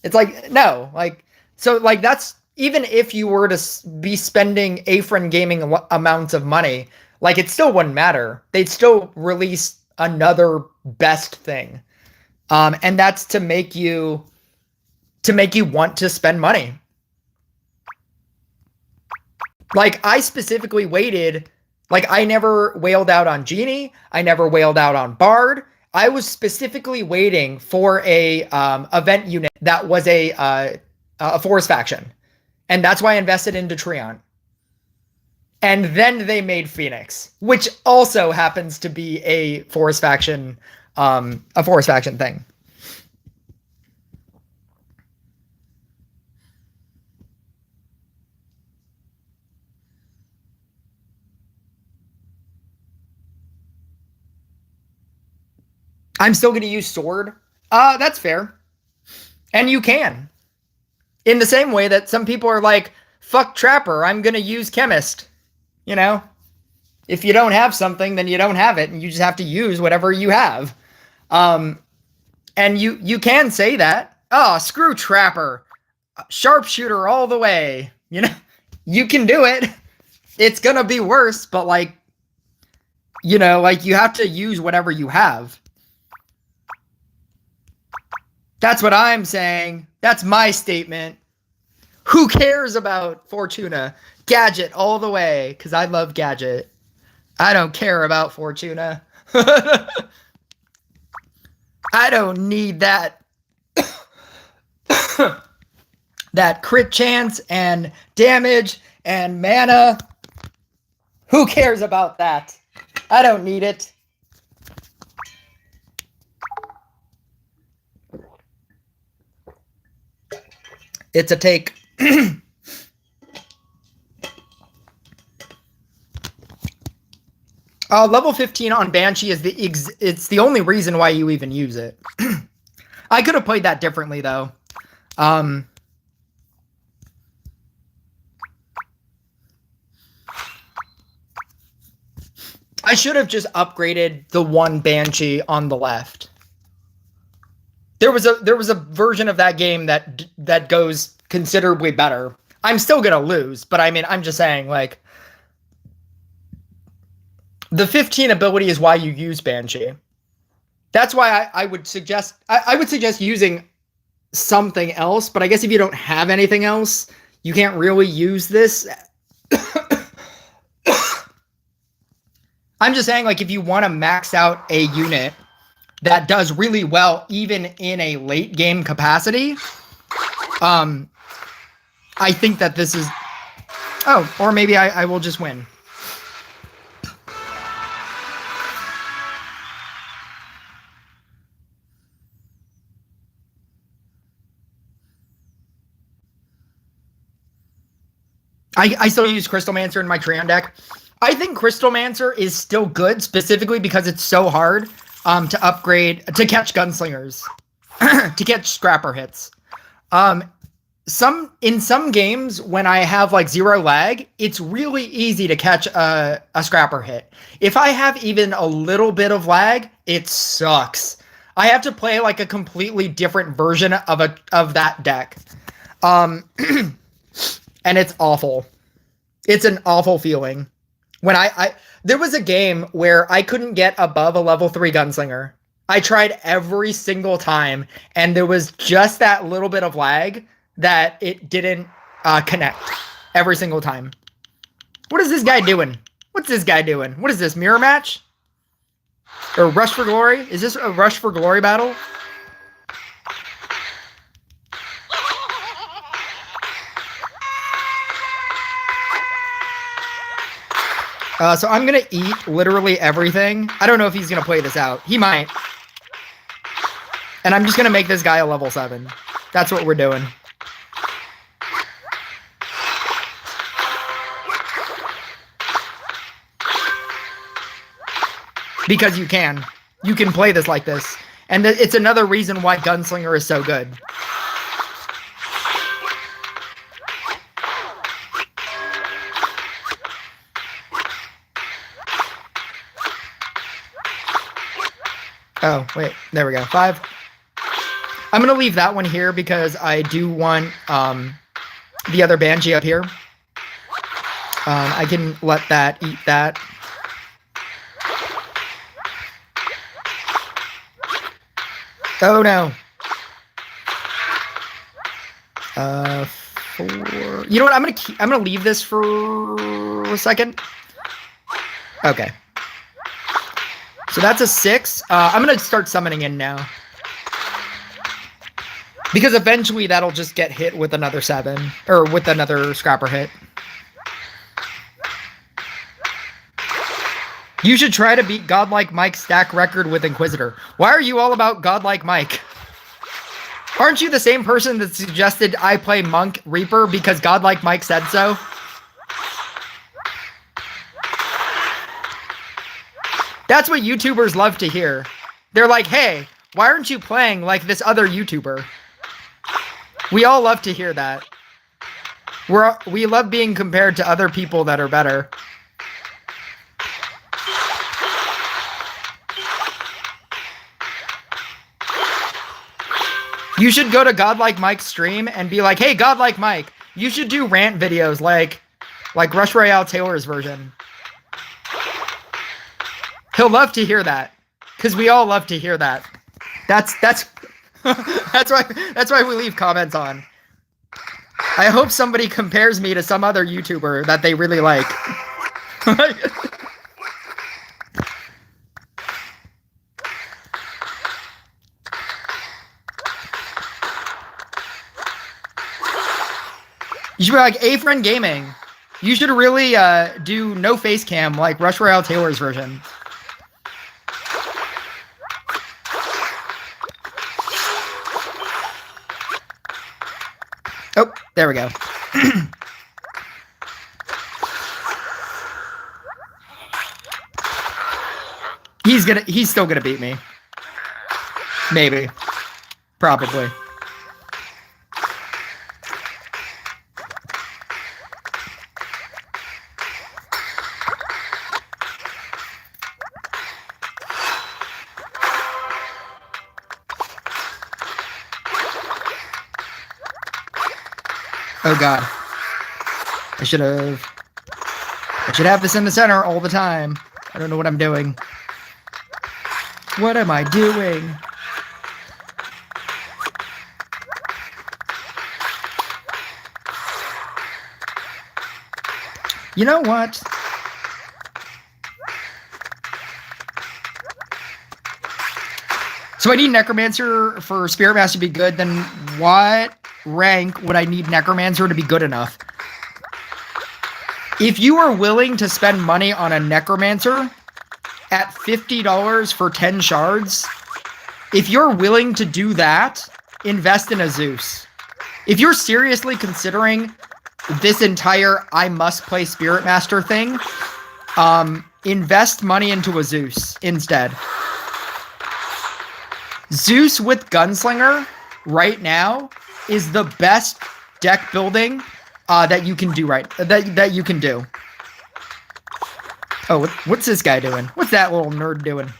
It's like, no, like, so like that's, even if you were to be spending Afrin Gaming amounts of money, like it still wouldn't matter. They'd still release another best thing. And that's to make you want to spend money. Like I specifically waited, like I never wailed out on Genie. I never wailed out on Bard. I was specifically waiting for a event unit that was a forest faction. And that's why I invested into Treon. And then they made Phoenix, which also happens to be a forest faction thing. I'm still going to use sword. That's fair. And you can. In the same way that some people are like, fuck Trapper, I'm going to use Chemist. You know? If you don't have something, then you don't have it, and you just have to use whatever you have. And you can say that. Oh, screw Trapper. Sharpshooter all the way. You know? You can do it. It's going to be worse, but like, you know, like you have to use whatever you have. That's what I'm saying. That's my statement. Who cares about Fortuna? Gadget all the way, because I love Gadget. I don't care about Fortuna. I don't need that that crit chance and damage and mana. Who cares about that? I don't need it. It's a take. Level 15 on Banshee is it's the only reason why you even use it. I could have played that differently though. I should have just upgraded the one Banshee on the left. There was a version of that game that goes considerably better. I'm still gonna lose, but I mean, I'm just saying, like, the 15 ability is why you use Banshee. That's why I would suggest I would suggest using something else, but I guess if you don't have anything else, you can't really use this. I'm just saying, like, if you want to max out a unit that does really well even in a late game capacity, I think that this is... Oh, or maybe I will just win. I still use Crystalmancer in my Trion deck. I think Crystalmancer is still good, specifically because it's so hard to upgrade, to catch gunslingers, to catch scrapper hits. In some games, when I have like 0 lag, it's really easy to catch a scrapper hit. If I have even a little bit of lag, it sucks. I have to play like a completely different version of that deck. And it's awful. It's an awful feeling. When there was a game where I couldn't get above a level 3 gunslinger. I tried every single time, and there was just that little bit of lag that it didn't connect every single time. What is this guy doing? What's this guy doing? What is this, mirror match? Or Rush for Glory? Is this a Rush for Glory battle? So I'm going to eat literally everything. I don't know if he's going to play this out. He might. And I'm just going to make this guy a level 7. That's what we're doing. Because you can. You can play this like this. And it's another reason why Gunslinger is so good. Oh, wait. There we go. 5. I'm going to leave that one here because I do want the other Banshee up here. I can let that eat that. Oh, no. 4. You know what? I'm gonna leave this for a second. Okay. So that's a 6. I'm going to start summoning in now. Because eventually that'll just get hit with another 7. Or with another scrapper hit. You should try to beat Godlike Mike's stack record with Inquisitor. Why are you all about Godlike Mike? Aren't you the same person that suggested I play Monk Reaper because Godlike Mike said so? That's what YouTubers love to hear. They're like, hey, why aren't you playing like this other YouTuber? We all love to hear that. We love being compared to other people that are better. You should go to Godlike Mike's stream and be like, hey, Godlike Mike, you should do rant videos like Rush Royale Taylor's version. He'll love to hear that, because we all love to hear that. That's why we leave comments on. I hope somebody compares me to some other YouTuber that they really like. You should be like A-Friend Gaming. You should really do no face cam like Rush Royale Taylor's version. Oh, There we go. He's still gonna beat me. Maybe. Probably. Oh god. I should have this in the center all the time. I don't know what I'm doing. What am I doing? You know what? So I need Necromancer for Spirit Master to be good, then what rank would I need Necromancer to be good enough? If you are willing to spend money on a Necromancer at $50 for 10 shards, if you're willing to do that, invest in a Zeus. If you're seriously considering this entire I must play Spirit Master thing, invest money into a Zeus instead. Zeus with Gunslinger right now is the best deck building that you can do that you can do. Oh, what's this guy doing? What's that little nerd doing?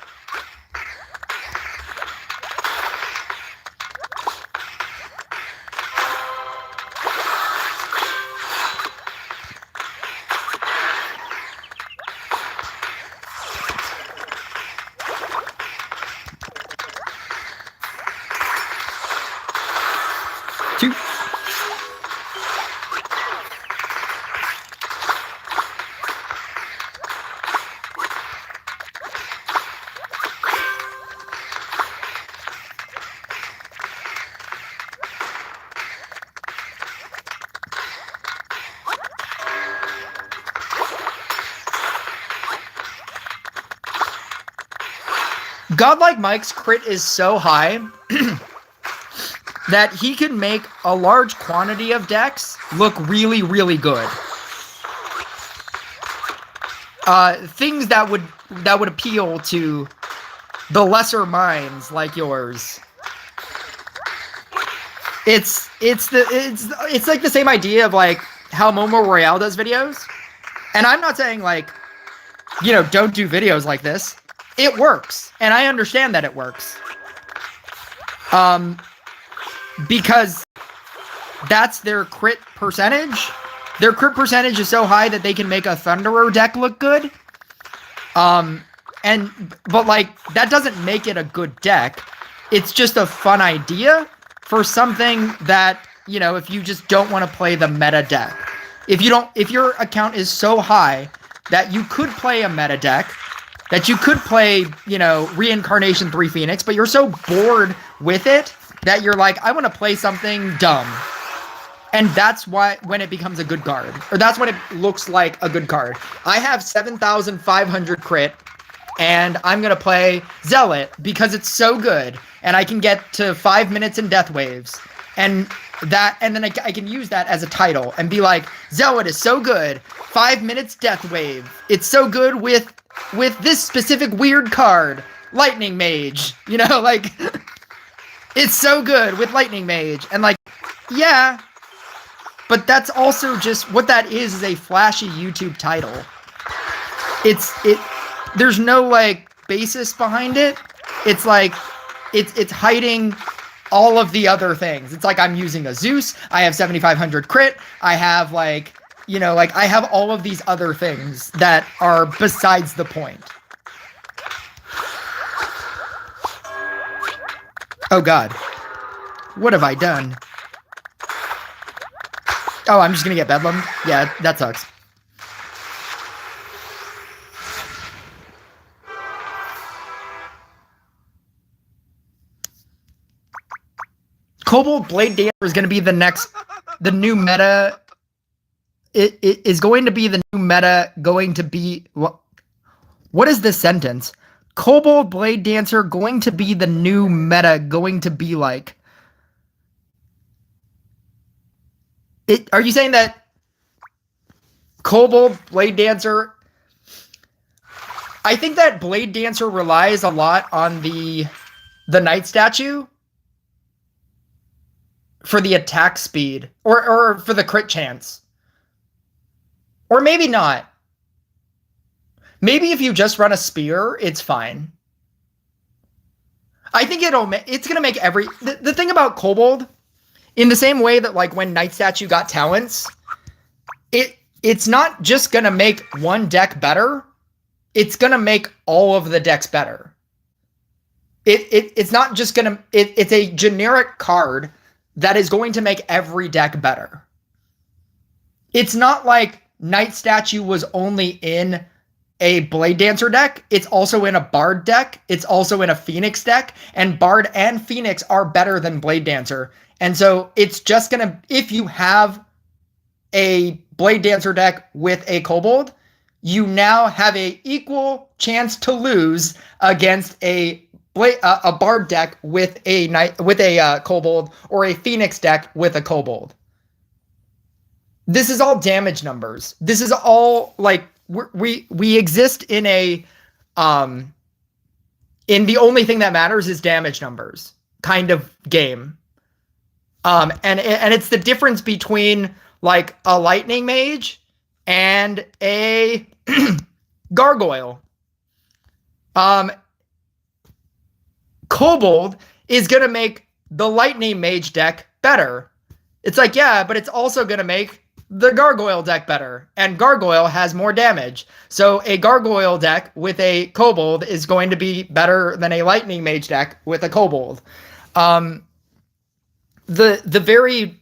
Two. Godlike Mike's crit is so high that he can make a large quantity of decks look really, really good. Things that would appeal to the lesser minds like yours. It's like the same idea of like how Momo Royale does videos. And I'm not saying like, you know, don't do videos like this. It works, and I understand that it works. Because that's their crit percentage. Their crit percentage is so high that they can make a Thunderer deck look good. But like, that doesn't make it a good deck. It's just a fun idea for something that, you know, if you just don't want to play the meta deck. If your account is so high that you could play a meta deck, that you could play, you know, Reincarnation 3 Phoenix, but you're so bored with it that you're like, I want to play something dumb. And that's why when it becomes a good card, or that's when it looks like a good card. I have 7,500 crit, and I'm going to play Zealot because it's so good, and I can get to 5 minutes in Death Waves. And then I can use that as a title and be like, Zealot is so good, 5 minutes Death Wave. It's so good with this specific weird card, Lightning Mage, you know, like, it's so good with Lightning Mage, and like, yeah, but that's also just, what that is a flashy YouTube title. There's no, like, basis behind it. It's like, it's hiding all of the other things. It's like, I'm using a Zeus, I have 7,500 crit, I have, like, you know, like, I have all of these other things that are besides the point. Oh god. What have I done? Oh, I'm just gonna get Bedlam? Yeah, that sucks. Cobalt Blade Dancer is gonna be the new meta. It is going to be the new meta, going to be... What is this sentence? Cobalt Blade Dancer going to be the new meta, going to be like... Are you saying that Cobalt, Blade Dancer... I think that Blade Dancer relies a lot on the Knight statue for the attack speed, or for the crit chance. Or maybe not. Maybe if you just run a spear, it's fine. I think it's going to make the thing about Cobalt, in the same way that like when Knight statue got talents, it's not just going to make one deck better. It's going to make all of the decks better. It's not just going to... It's a generic card that is going to make every deck better. It's not like Knight Statue was only in a Blade Dancer deck. It's also in a Bard deck. It's also in a Phoenix deck. And Bard and Phoenix are better than Blade Dancer. And so it's just going to... If you have a Blade Dancer deck with a Kobold, you now have a equal chance to lose against a Bard deck with a Kobold, or a Phoenix deck with a Kobold. This is all damage numbers. This is all like we exist in a in the only thing that matters is damage numbers kind of game. And it's the difference between like a lightning mage and a gargoyle. Kobold is going to make the lightning mage deck better. It's like, yeah, but it's also going to make the gargoyle deck better. And gargoyle has more damage. So a gargoyle deck with a kobold is going to be better than a lightning mage deck with a kobold. The very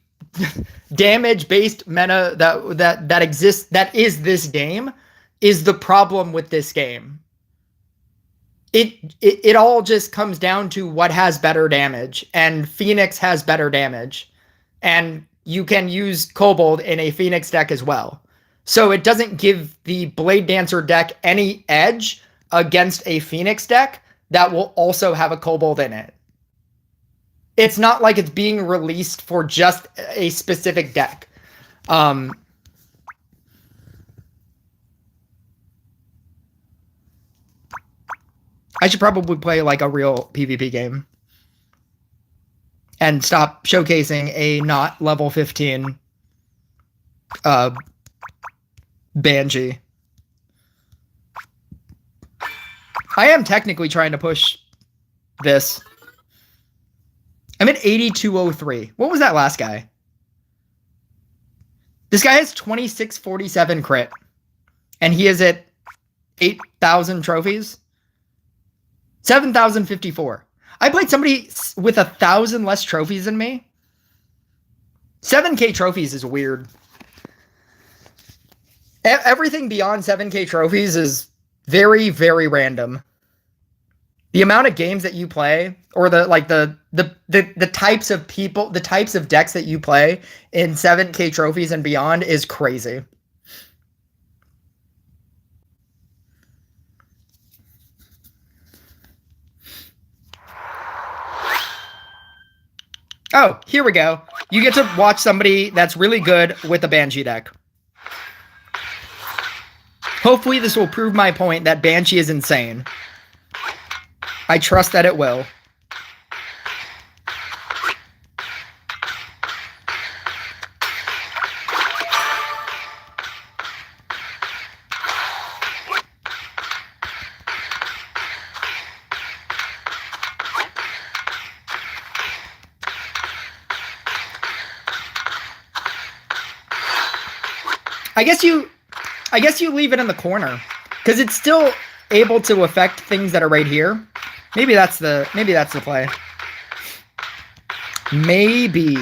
damage-based meta that exists, that is this game, is the problem with this game. It all just comes down to what has better damage, and Phoenix has better damage, and you can use Kobold in a Phoenix deck as well. So it doesn't give the Blade Dancer deck any edge against a Phoenix deck that will also have a Kobold in it. It's not like it's being released for just a specific deck. I should probably play like a real PvP game and stop showcasing a not level 15 Banshee. I am technically trying to push this. I'm at 8203. What was that last guy? This guy has 2647 crit, and he is at 8,000 trophies. 7,054. I played somebody with 1,000 less trophies than me. 7K trophies is weird. Everything beyond 7K trophies is very, very random. The amount of games that you play, or the types of people, the types of decks that you play in 7K trophies and beyond is crazy. Oh, here we go. You get to watch somebody that's really good with a Banshee deck. Hopefully this will prove my point that Banshee is insane. I trust that it will. I guess you leave it in the corner, because it's still able to affect things that are right here. Maybe that's the play. Maybe.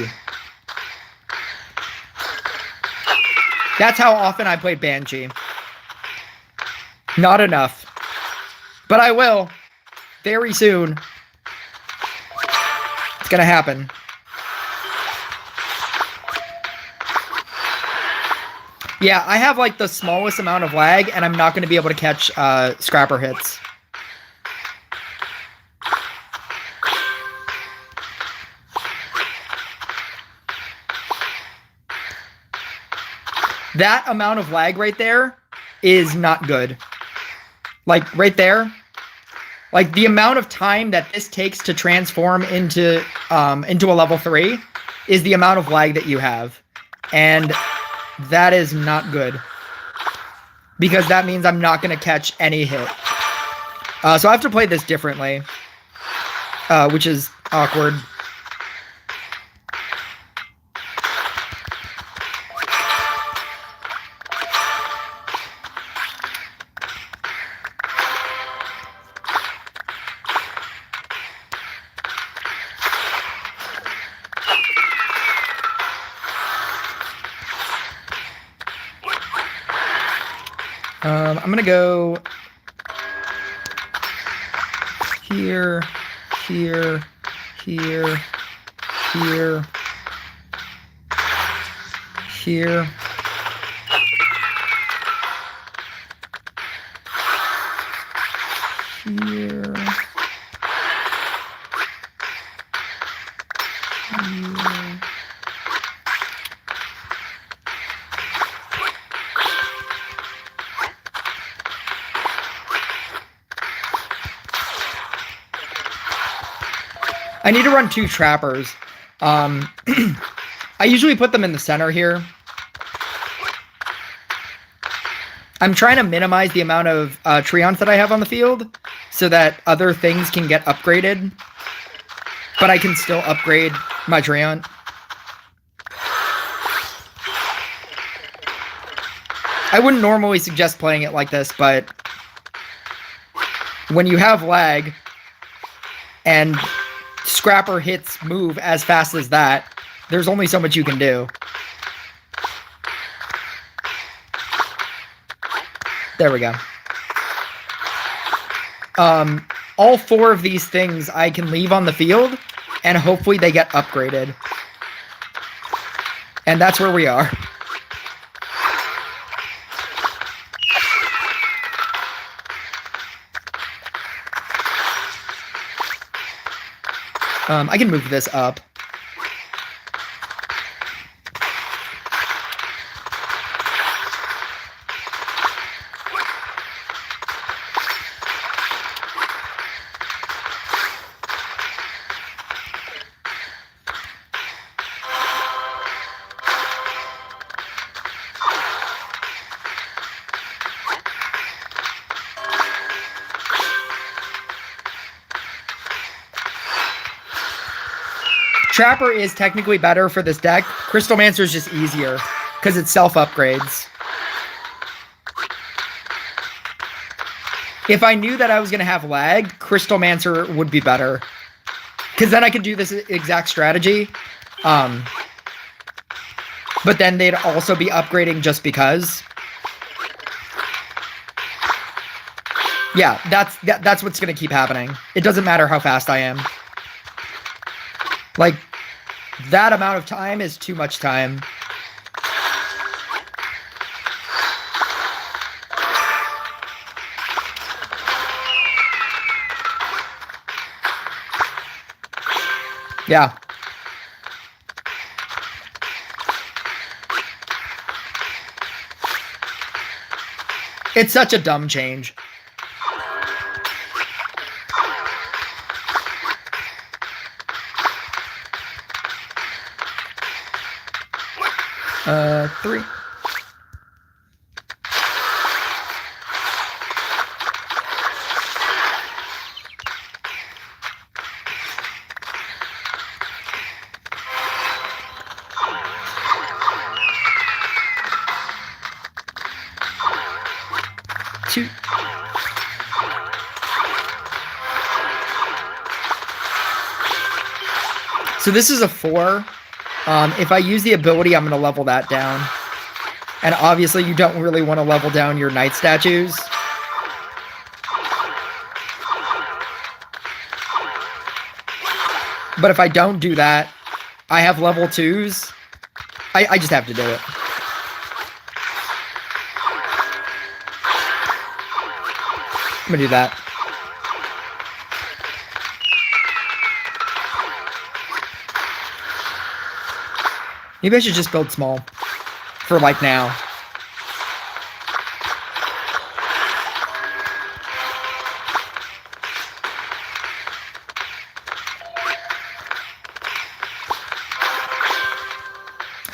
That's how often I played Banshee. Not enough. But I will. Very soon. It's gonna happen. Yeah, I have like the smallest amount of lag, and I'm not going to be able to catch scrapper hits. That amount of lag right there is not good. Like, right there. Like, the amount of time that this takes to transform into a level 3 is the amount of lag that you have. And that is not good. Because that means I'm not going to catch any hit. So I have to play this differently. Which is awkward. I'm gonna go here, here, here, here, here. Here. I need to run 2 trappers. I usually put them in the center here. I'm trying to minimize the amount of Treants that I have on the field so that other things can get upgraded, but I can still upgrade my Treant. I wouldn't normally suggest playing it like this, but when you have lag and Scrapper hits move as fast as that, there's only so much you can do. There we go. All 4 of these things I can leave on the field, and hopefully they get upgraded. And that's where we are. I can move this up. Trapper is technically better for this deck. Crystalmancer is just easier because it self-upgrades. If I knew that I was going to have lag, Crystalmancer would be better. Because then I could do this exact strategy. But then they'd also be upgrading just because. Yeah, that's what's going to keep happening. It doesn't matter how fast I am. Like, that amount of time is too much time. Yeah. It's such a dumb change. Three. Two. So this is a 4. If I use the ability, I'm going to level that down. And obviously, you don't really want to level down your knight statues. But if I don't do that, I have level 2s. I just have to do it. I'm going to do that. Maybe I should just build small for, like, now.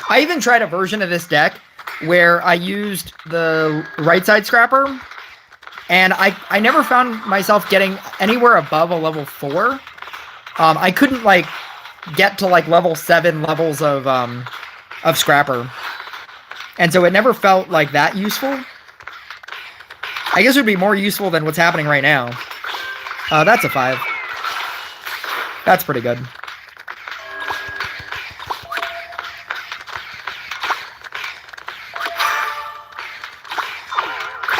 I even tried a version of this deck where I used the right side scrapper, and I never found myself getting anywhere above a level 4. I couldn't like get to like level 7 levels of scrapper, and so it never felt like that useful. I guess it would be more useful than what's happening right now. That's a 5. That's pretty good.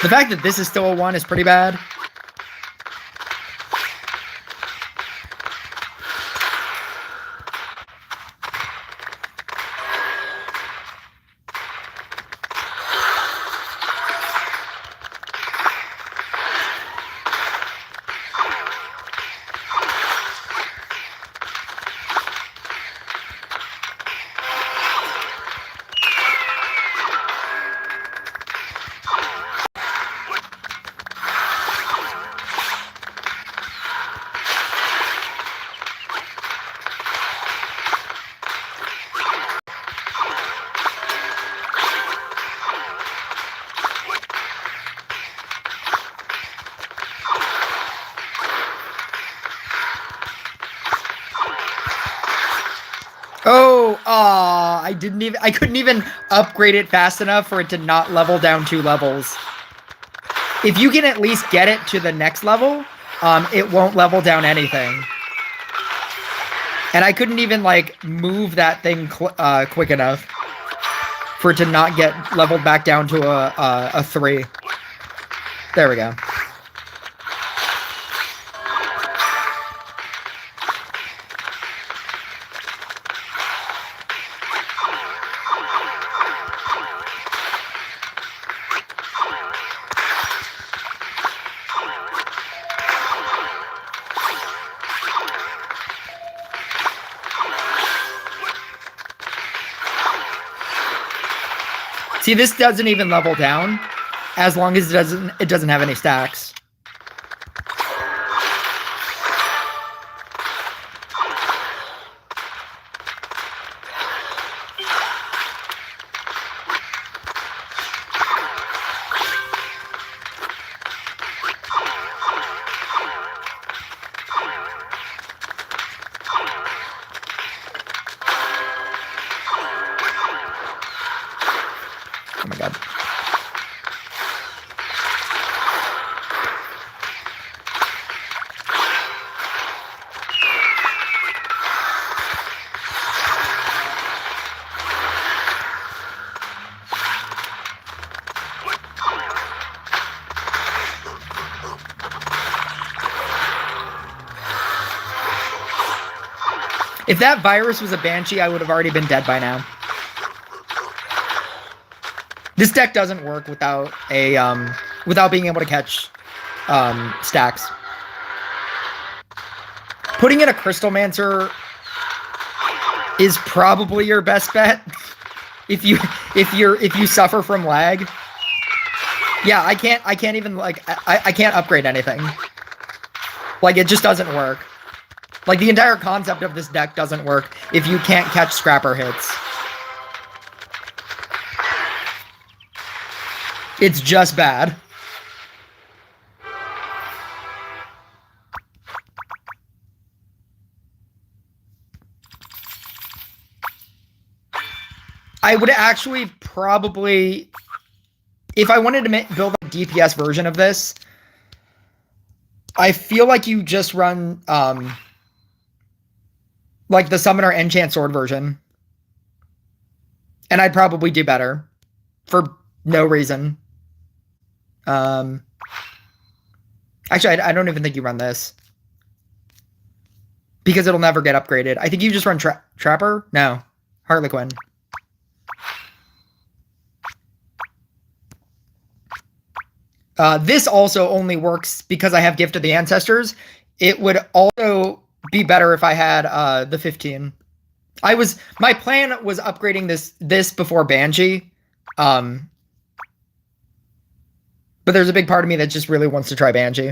The fact that this is still a 1 is pretty bad. Oh, I couldn't even upgrade it fast enough for it to not level down 2 levels. If you can at least get it to the next level, it won't level down anything. And I couldn't even, like, move that thing quick enough for it to not get leveled back down to a 3. There we go. See, this doesn't even level down as long as it doesn't have any stacks. Oh my god. If that virus was a Banshee, I would have already been dead by now. This deck doesn't work without a without being able to catch stacks. Putting in a Crystalmancer is probably your best bet if you suffer from lag. Yeah, I can't even like I can't upgrade anything. Like, it just doesn't work. Like, the entire concept of this deck doesn't work if you can't catch scrapper hits. It's just bad. I would actually probably, if I wanted to build a DPS version of this, I feel like you just run like the Summoner Enchant Sword version. And I'd probably do better for no reason. Actually, I don't even think you run this because it'll never get upgraded. I think you just run Trapper. No, Harlequin. This also only works because I have Gift of the Ancestors. It would also be better if I had the 15. My plan was upgrading this before Banshee. But there's a big part of me that just really wants to try Banshee.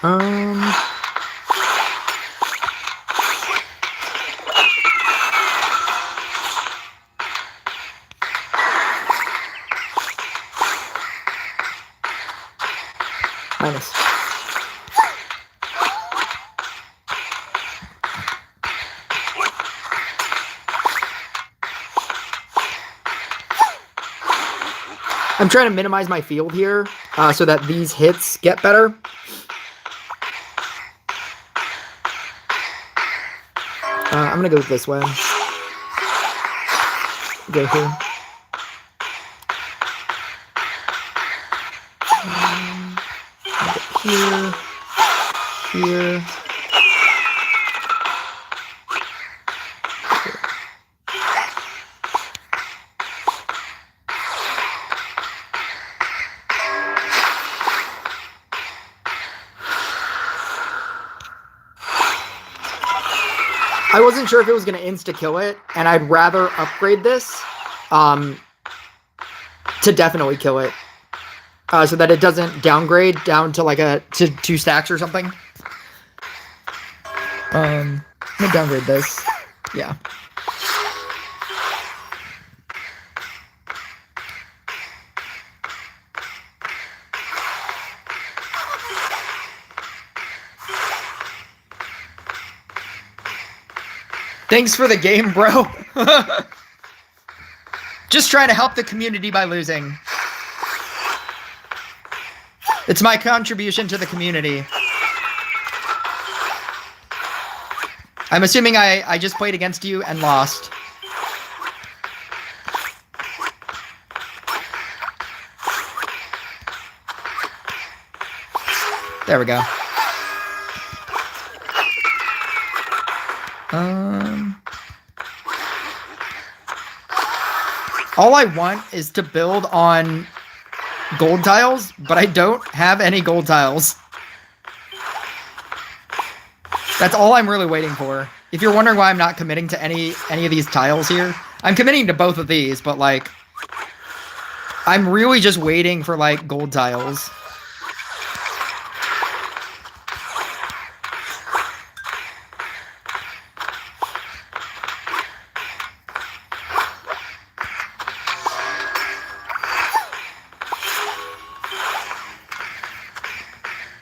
Minus. I'm trying to minimize my field here so that these hits get better. I'm going to go this way. Go here. Here. Here. I wasn't sure if it was going to insta-kill it, and I'd rather upgrade this to definitely kill it. So that it doesn't downgrade down to like to 2 stacks or something. I'm going to downgrade this. Yeah. Thanks for the game, bro. Just trying to help the community by losing. It's my contribution to the community. I'm assuming I just played against you and lost. There we go. All I want is to build on gold tiles, but I don't have any gold tiles. That's all I'm really waiting for. If you're wondering why I'm not committing to any of these tiles here, I'm committing to both of these, but like, I'm really just waiting for like gold tiles.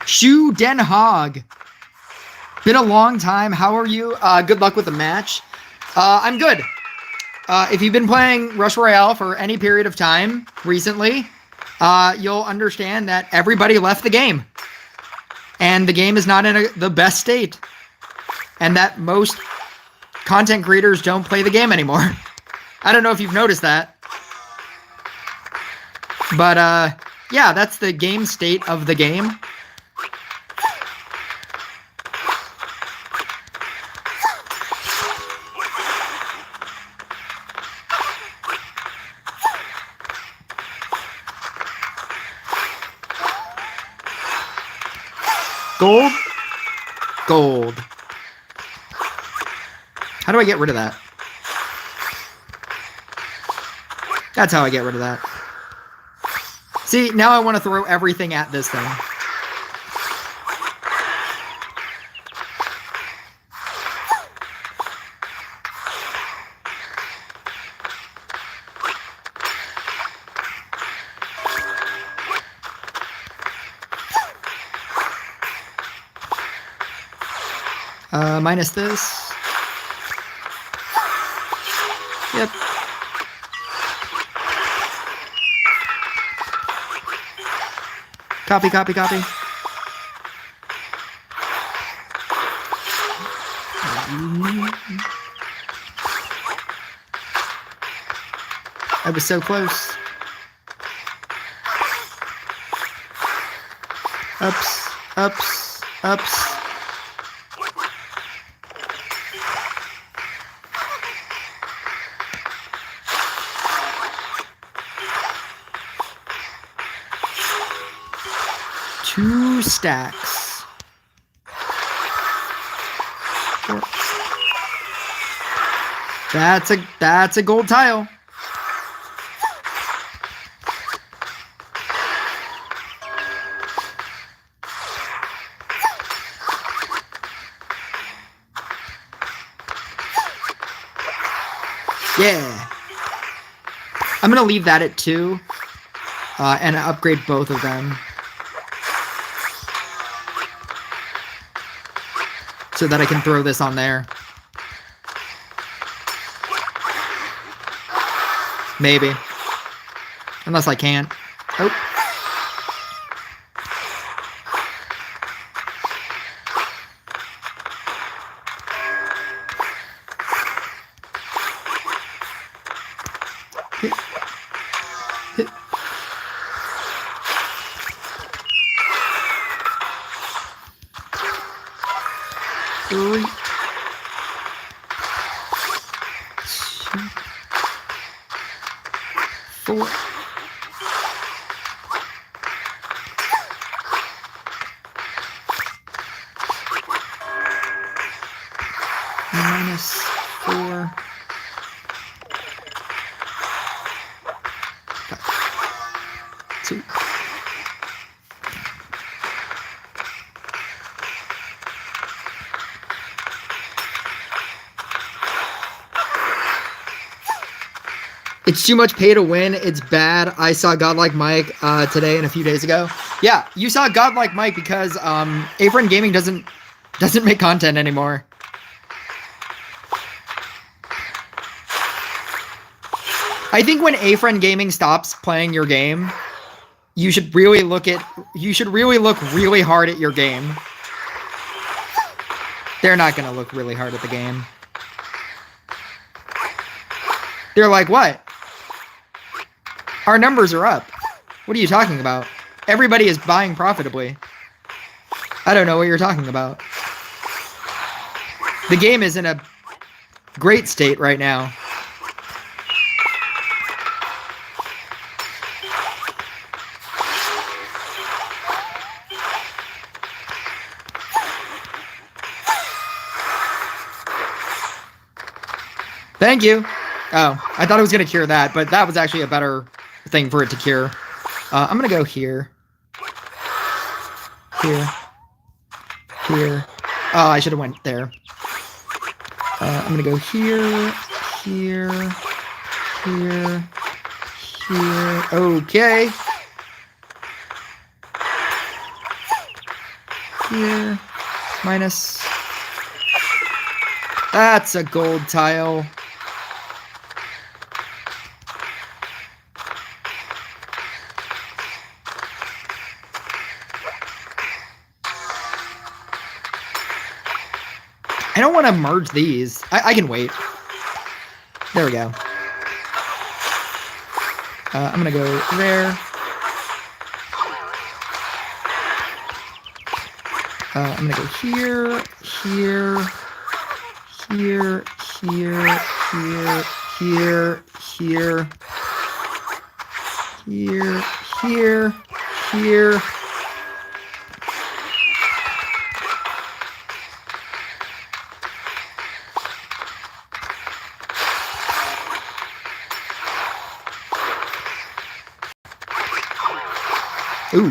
Shu Den Hog. Been a long time. How are you? Good luck with the match. I'm good. If you've been playing Rush Royale for any period of time recently, you'll understand that everybody left the game. And the game is not in the best state. And that most content creators don't play the game anymore. I don't know if you've noticed that. But, yeah, that's the game state of the game. Gold? Gold. How do I get rid of that? That's how I get rid of that. See, now I want to throw everything at this thing. Minus this. Yep. Copy, copy, copy. I was so close. Ups, ups, ups. Two stacks. Four. That's a gold tile. Yeah. I'm going to leave that at 2 and upgrade both of them. So that I can throw this on there. Maybe. Unless I can't. Oh. Hit. Hit. Three. 2. Four. Minus 4. 2. It's too much pay to win. It's bad. I saw Godlike Mike today and a few days ago. Yeah, you saw Godlike Mike because A-Friend Gaming doesn't make content anymore. I think when A-Friend Gaming stops playing your game, you should really look really hard at your game. They're not gonna look really hard at the game. They're like, what? Our numbers are up. What are you talking about? Everybody is buying profitably. I don't know what you're talking about. The game is in a great state right now. Thank you. Oh, I thought it was going to cure that, but that was actually a better thing for it to cure. I'm going to go here. Here. Here. Oh, I should have went there. I'm going to go here, here, here, here. Okay. Here. Minus. That's a gold tile. I don't want to merge these. I can wait. There we go. I'm going to go there. I'm going to go here, here, here, here, here, here, here, here, here. Ooh.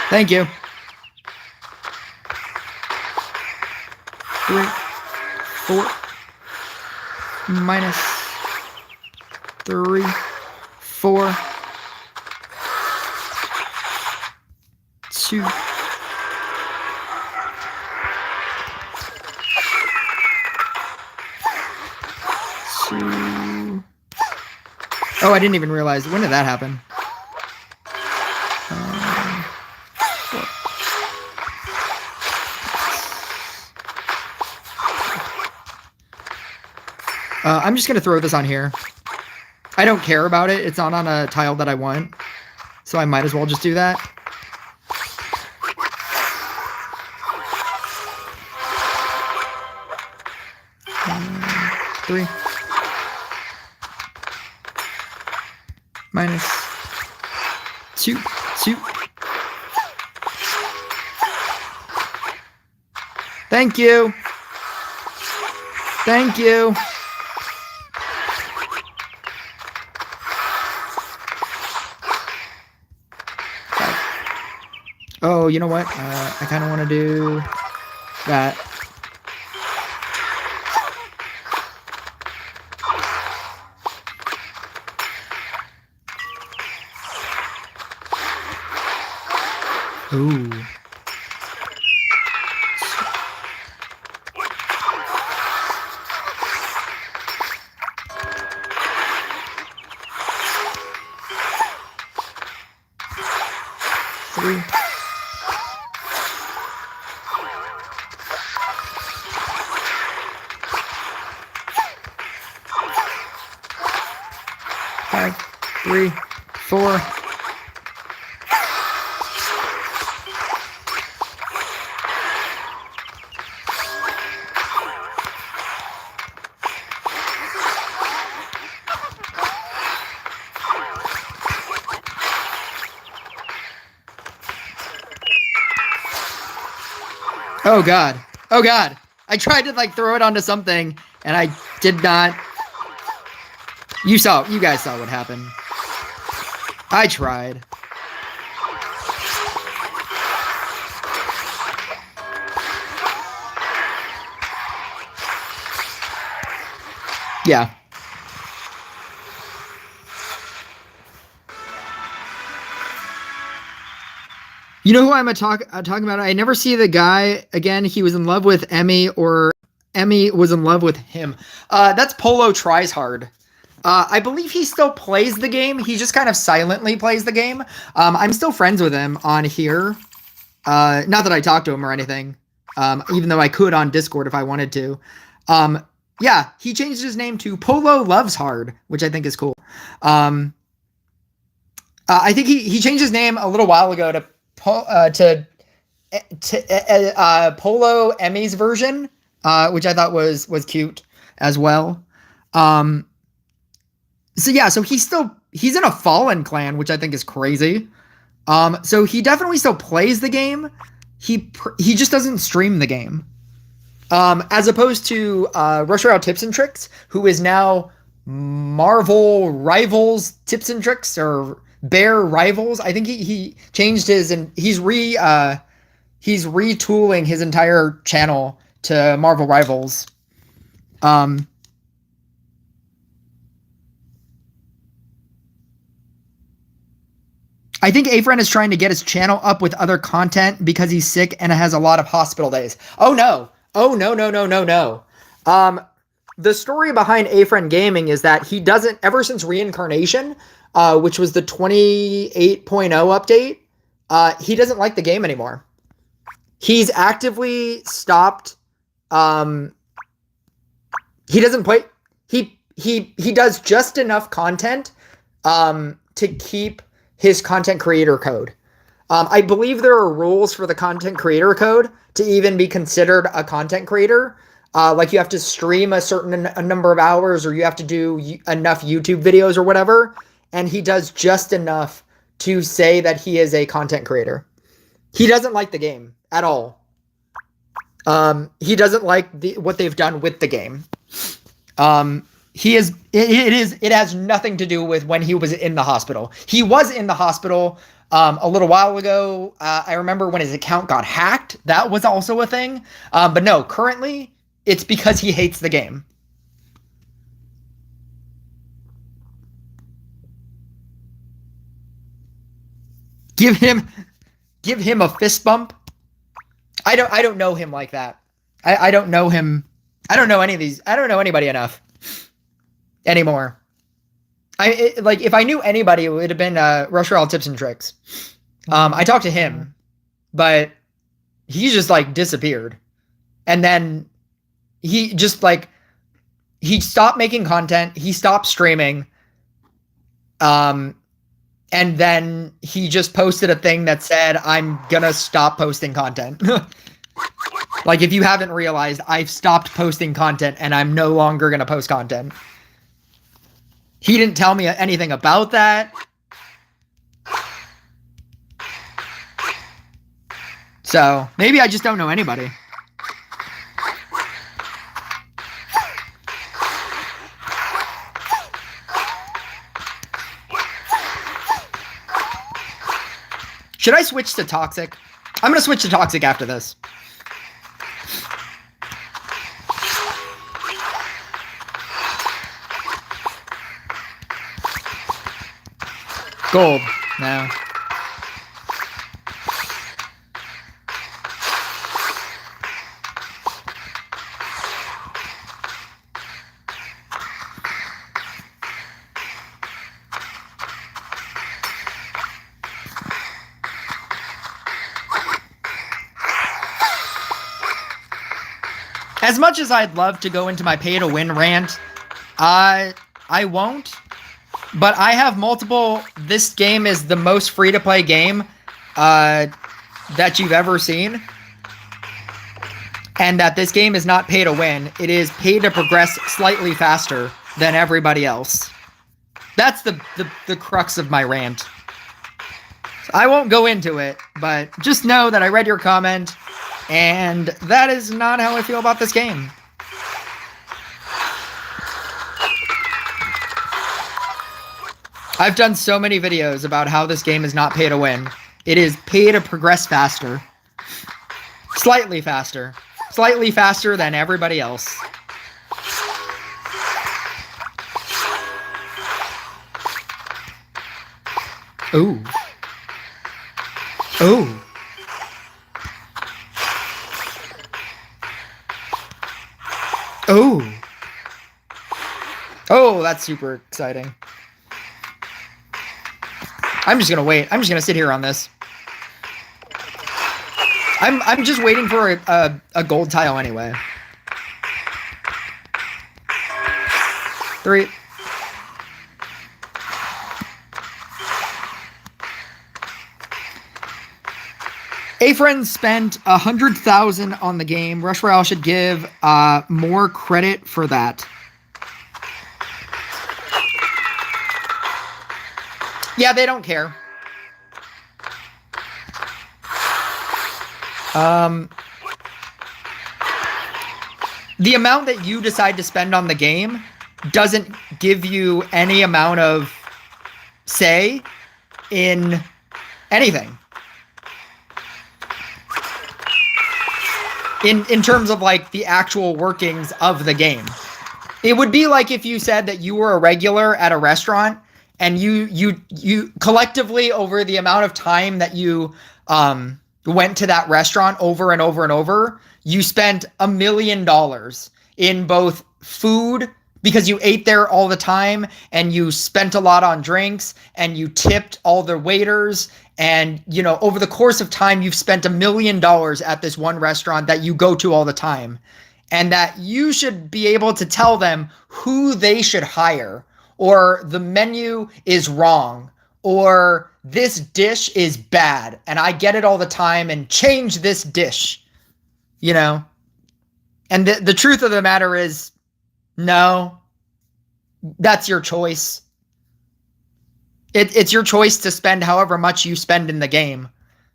Thank you. 3, 4, minus 3, 4, 2. Oh, I didn't even realize. When did that happen? I'm just going to throw this on here. I don't care about it. It's not on a tile that I want. So I might as well just do that. Three. Minus 2, 2. Thank you. Thank you. Oh, you know what? I kind of want to do that. Ooh. Three. Five, 3, 4. Oh god. Oh god. I tried to like throw it onto something and I did not. You guys saw what happened. I tried. Yeah. You know who I'm talking about? I never see the guy again. He was in love with Emmy, or Emmy was in love with him. That's Polo Tries Hard. I believe he still plays the game. He just kind of silently plays the game. I'm still friends with him on here. Not that I talk to him or anything. Even though I could on Discord if I wanted to. Yeah, he changed his name to Polo Loves Hard, which I think is cool. I think he changed his name a little while ago to Polo Emmy's version, which I thought was cute as well. So yeah, so he's in a Fallen clan, which I think is crazy. So he definitely still plays the game. He just doesn't stream the game. As opposed to Rush Royale Tips and Tricks, who is now Marvel Rivals Tips and Tricks, or Bear Rivals. I think he changed his, and he's retooling his entire channel to Marvel Rivals. I think Afren is trying to get his channel up with other content because he's sick and has a lot of hospital days. Oh no. Oh no. The story behind Afren Gaming is that he doesn't, ever since Reincarnation, which was the 28.0 update, he doesn't like the game anymore. He's actively stopped. He doesn't play. He does just enough content to keep his content creator code. I believe there are rules for the content creator code to even be considered a content creator. Like you have to stream a certain number of hours, or you have to do enough YouTube videos or whatever. And he does just enough to say that he is a content creator. He doesn't like the game at all. He doesn't like what they've done with the game. It has nothing to do with when he was in the hospital. He was in the hospital a little while ago. I remember when his account got hacked. That was also a thing. But no, currently it's because he hates the game. Give him a fist bump. I don't know him like that. I don't know him. I don't know any of these. I don't know anybody enough anymore. Like if I knew anybody, it would have been Rush Royale Tips and Tricks. I talked to him, but he just like disappeared, and then he just like he stopped making content. He stopped streaming. And then he just posted a thing that said, "I'm gonna stop posting content." Like, if you haven't realized, I've stopped posting content and I'm no longer gonna post content. He didn't tell me anything about that. So, maybe I just don't know anybody. Should I switch to Toxic? I'm going to switch to Toxic after this. Gold. No. As much as I'd love to go into my pay-to-win rant, I won't. But I have multiple... This game is the most free-to-play game that you've ever seen. And that this game is not pay-to-win. It is pay to progress slightly faster than everybody else. That's the crux of my rant. So I won't go into it, but just know that I read your comment... And that is not how I feel about this game. I've done so many videos about how this game is not pay to win. It is pay to progress faster. Slightly faster. Slightly faster than everybody else. Ooh. Ooh. Oh. Oh, that's super exciting. I'm just gonna wait. I'm just gonna sit here on this. I'm just waiting for a gold tile anyway. 3. A friend spent 100,000 on the game. Rush Royale should give more credit for that. Yeah, they don't care. The amount that you decide to spend on the game doesn't give you any amount of say in anything. In terms of, like, the actual workings of the game. It would be like if you said that you were a regular at a restaurant and you collectively, over the amount of time that you went to that restaurant over and over and over, you spent $1 million in both food, because you ate there all the time, and you spent a lot on drinks, and you tipped all the waiters, and, you know, over the course of time, you've spent $1 million at this one restaurant that you go to all the time, and that you should be able to tell them who they should hire, or the menu is wrong, or this dish is bad, and I get it all the time, and change this dish, you know? And the truth of the matter is, no, that's your choice. It's your choice to spend however much you spend in the game.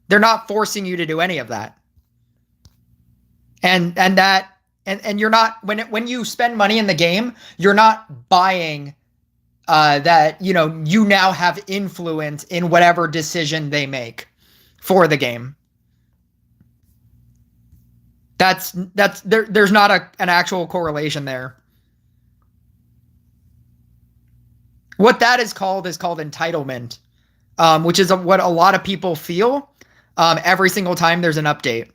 They're not forcing you to do any of that. And you're not, when you spend money in the game, you're not buying that, you know, you now have influence in whatever decision they make for the game. There's not an actual correlation there. What that is called entitlement, which is what a lot of people feel every single time there's an update.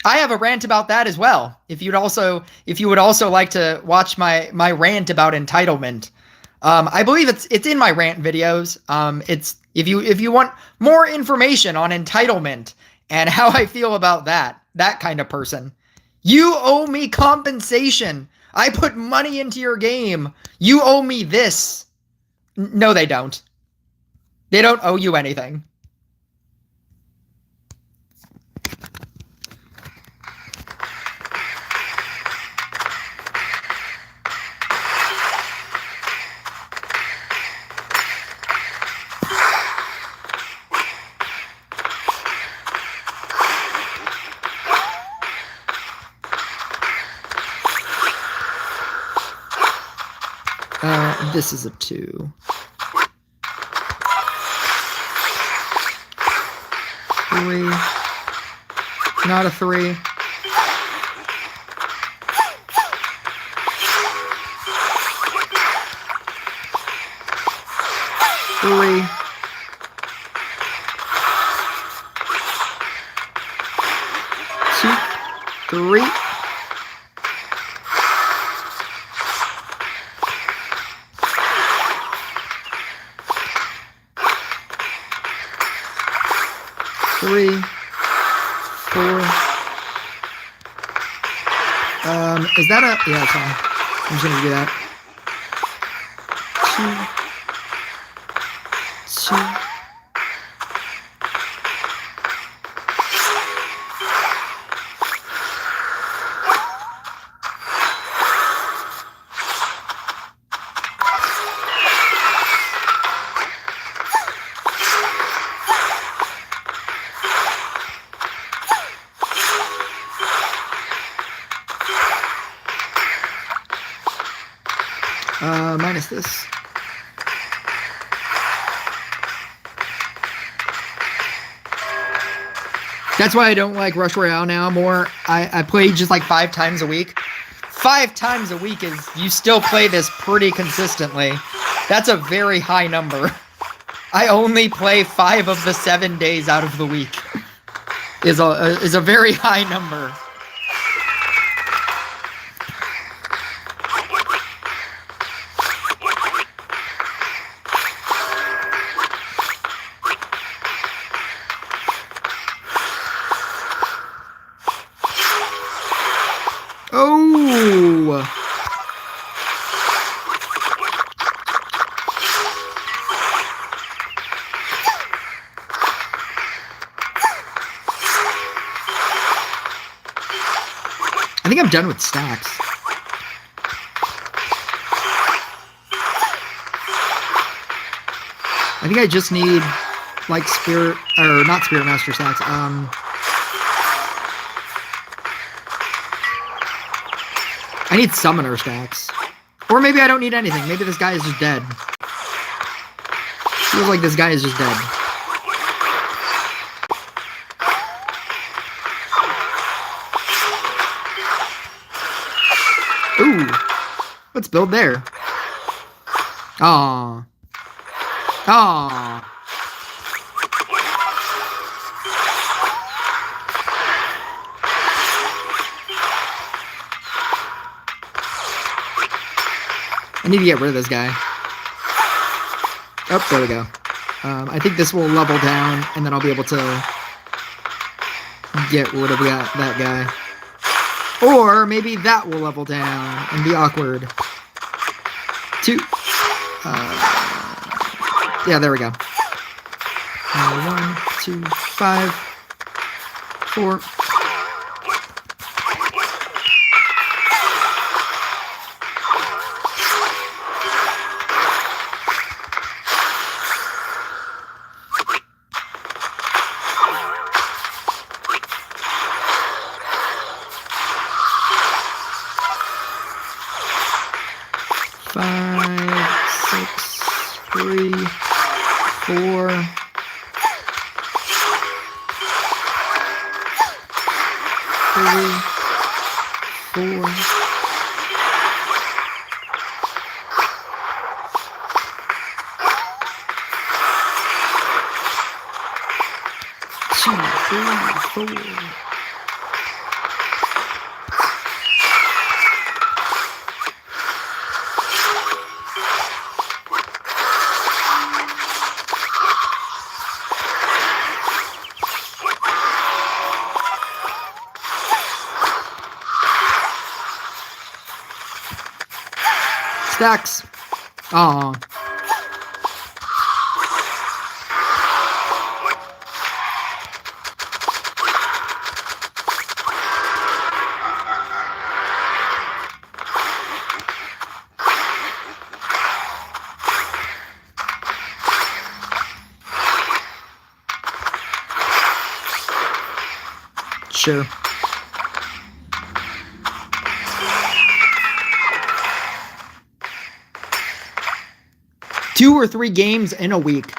I have a rant about that as well. If you would also like to watch my rant about entitlement, I believe it's in my rant videos. It's if you want more information on entitlement and how I feel about that kind of person. You owe me compensation. I put money into your game. You owe me this. No, they don't. They don't owe you anything. This is a 2. 3. Not a 3. 3. 2, 3. 3, 4. Is that a... Yeah, it's fine. I'm just gonna do that. 2, 2. Minus this. That's why I don't like Rush Royale now more. I play just like 5 times a week. 5 times a week is, you still play this pretty consistently. That's a very high number. I only play 5 of the 7 days out of the week. Is a very high number. Oh! I think I'm done with stacks. I think I just need, like, Spirit, or not Spirit Master stacks, I need Summoner stacks. Or maybe I don't need anything. Maybe this guy is just dead. Feels like this guy is just dead. Ooh. Let's build there. Aww. Aww. I need to get rid of this guy. Oh, there we go. I think this will level down, and then I'll be able to get rid of that guy. Or maybe that will level down and be awkward. 2. Yeah, there we go. 1, 2, 5, 4. 5, 6, 3, 4. 3, 4. 2, 3, 4. Stacks. Aww. Sure. Two or 3 games in a week.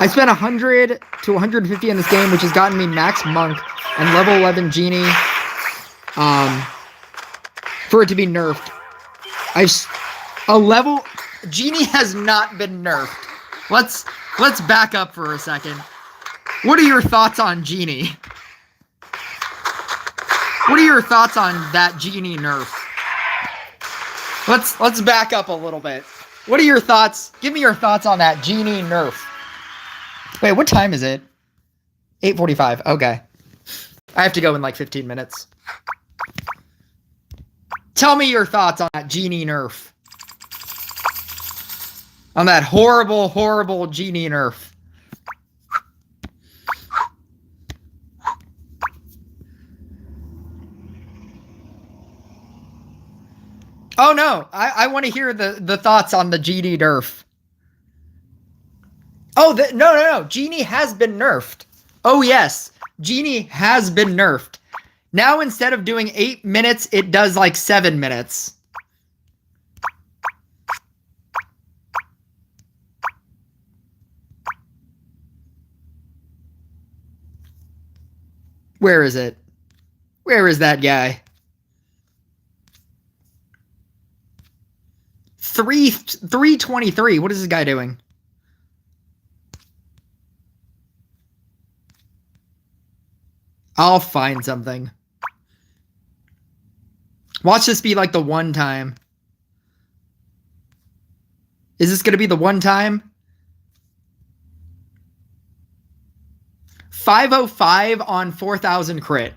I spent 100 to 150 in this game, which has gotten me max monk and level 11 genie. For it to be nerfed. Genie has not been nerfed. Let's back up for a second. What are your thoughts on Genie? What are your thoughts on that Genie nerf? Let's back up a little bit. What are your thoughts? Give me your thoughts on that Genie nerf. Wait, what time is it? 8:45. Okay. I have to go in like 15 minutes. Tell me your thoughts on that Genie nerf. On that horrible, horrible Genie nerf. Oh no, I want to hear the thoughts on the Genie nerf. Oh, no. Genie has been nerfed. Oh yes, Genie has been nerfed. Now instead of doing 8 minutes, it does like 7 minutes. Where is it? Where is that guy? 323. What is this guy doing? I'll find something. Watch this be like the one time. Is this going to be the one time? 505 on 4,000 crit.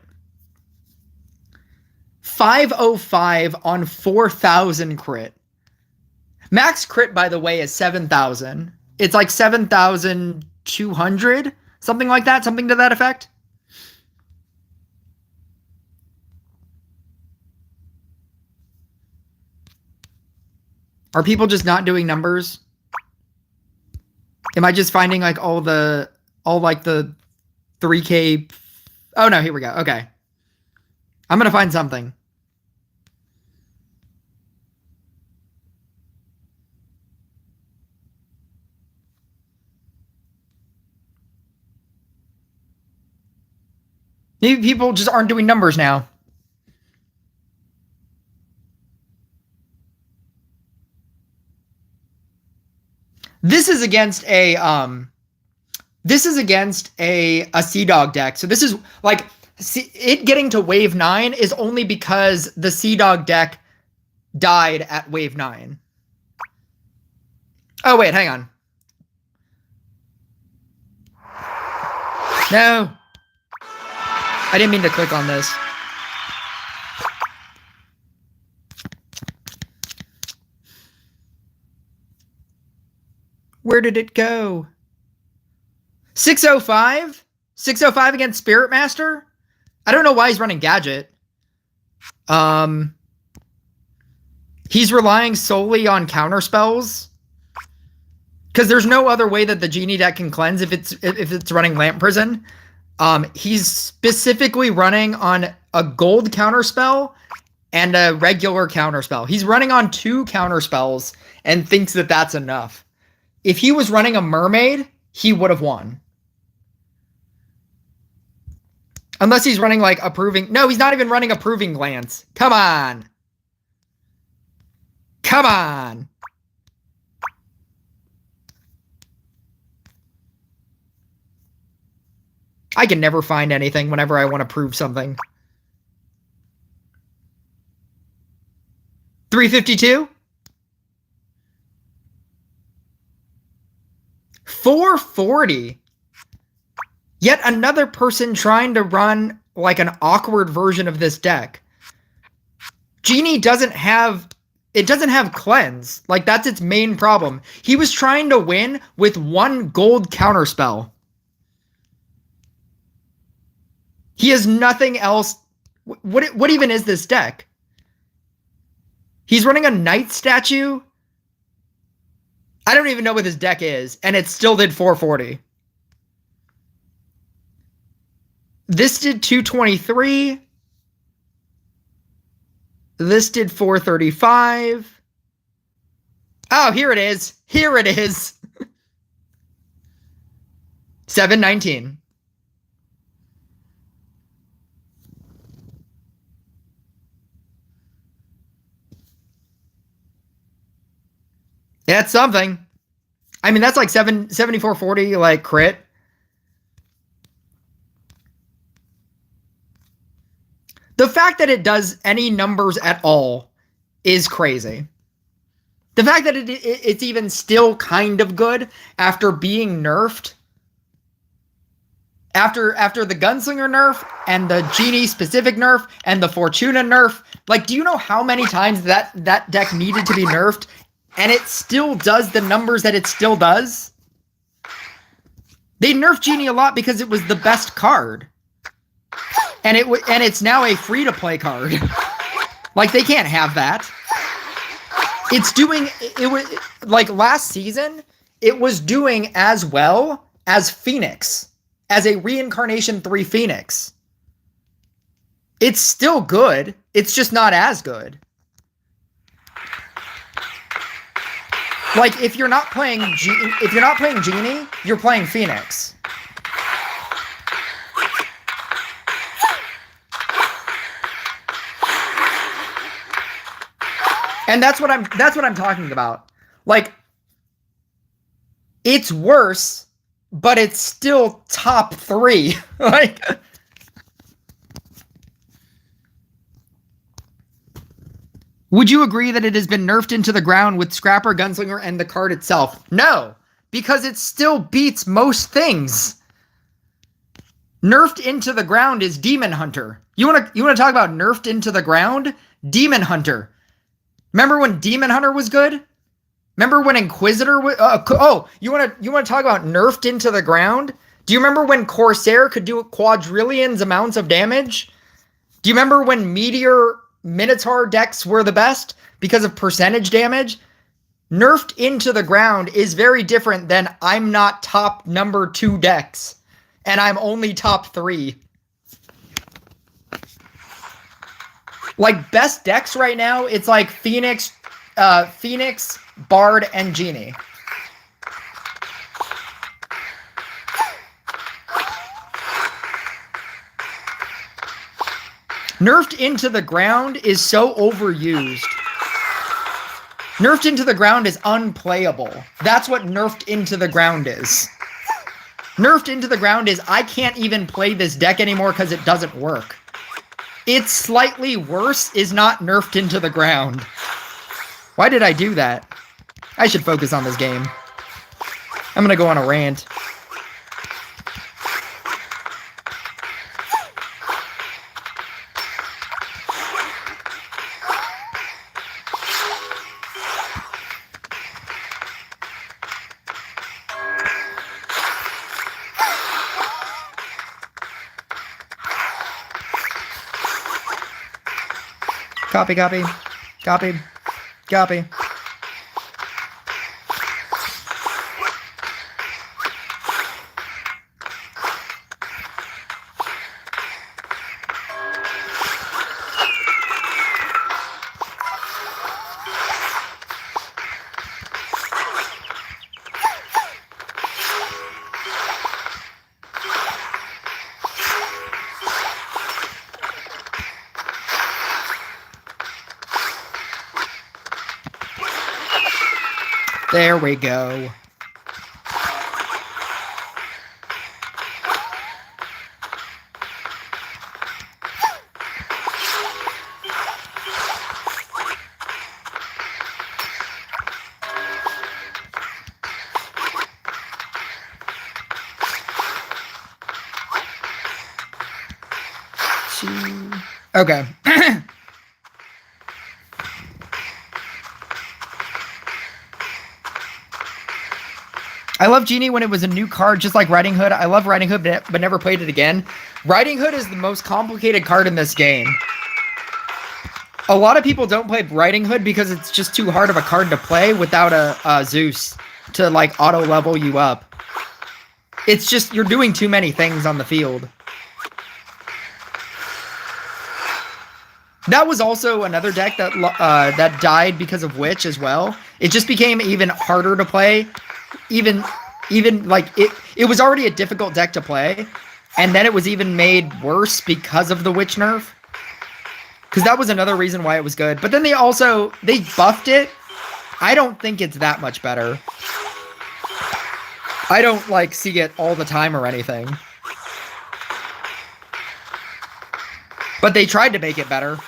505 on 4,000 crit. Max crit, by the way, is 7,000. It's like 7,200. Something like that. Something to that effect. Are people just not doing numbers? Am I just finding like all like the 3K? Oh no, here we go. Okay. I'm going to find something. Maybe people just aren't doing numbers now. This is against a Sea Dog deck. So this is like it getting to wave 9 is only because the Sea Dog deck died at wave 9. Oh wait, hang on. No. I didn't mean to click on this. Where did it go? 605? 605 against Spirit Master? I don't know why he's running Gadget. He's relying solely on counter spells. Because there's no other way that the Genie deck can cleanse if it's running Lamp Prison. He's specifically running on a gold counter spell and a regular counter spell. He's running on 2 counter spells and thinks that that's enough. If he was running a Mermaid, he would have won. Unless he's running like Approving. No, he's not even running Approving Glance. Come on. Come on. I can never find anything whenever I want to prove something. 352? 440. Yet another person trying to run like an awkward version of this deck. Genie doesn't have cleanse. Like that's its main problem. He was trying to win with 1 gold counterspell. He has nothing else. What even is this deck? He's running a Knight statue. I don't even know what this deck is, and it still did 440. This did 223. This did 435. Oh, here it is. Here it is. 719. Yeah, it's something. I mean, that's like 7440, like crit. The fact that it does any numbers at all is crazy. The fact that it's even still kind of good after being nerfed, after the Gunslinger nerf and the Genie specific nerf and the Fortuna nerf. Like, do you know how many times that deck needed to be nerfed and it still does the numbers that it still does? They nerfed Genie a lot because it was the best card. And it's now a free-to-play card. Like, they can't have that. It's doing... It was like, last season, it was doing as well as Phoenix. As a Reincarnation 3 Phoenix. It's still good. It's just not as good. Like, if you're not playing Genie, you're playing Phoenix. And that's what I'm talking about. Like, it's worse, but it's still top 3. Like, would you agree that it has been nerfed into the ground with Scrapper, Gunslinger, and the card itself? No, because it still beats most things. Nerfed into the ground is Demon Hunter. You wanna talk about nerfed into the ground? Demon Hunter. Remember when Demon Hunter was good? Remember when Inquisitor was... you want to talk about nerfed into the ground? Do you remember when Corsair could do quadrillions amounts of damage? Do you remember when Meteor Minotaur decks were the best because of percentage damage? Nerfed into the ground is very different than I'm not top number 2 decks and I'm only top 3. Like, best decks right now, it's like Phoenix, Bard, and Genie. Nerfed into the ground is so overused. Nerfed into the ground is unplayable. That's what nerfed into the ground is. Nerfed into the ground is I can't even play this deck anymore because it doesn't work. It's slightly worse is not nerfed into the ground. Why did I do that? I should focus on this game. I'm gonna go on a rant. Copy, copy, copy, copy. There we go. Okay. I love Genie when it was a new card, just like Riding Hood. I love Riding Hood, but never played it again. Riding Hood is the most complicated card in this game. A lot of people don't play Riding Hood because it's just too hard of a card to play without a Zeus to, like, auto-level you up. It's just, you're doing too many things on the field. That was also another deck that that died because of Witch as well. It just became even harder to play. Even even like it was already a difficult deck to play, and then it was even made worse because of the witch nerf. Because that was another reason why it was good. But then they buffed it. I don't think it's that much better. I don't like see it all the time or anything. But they tried to make it better.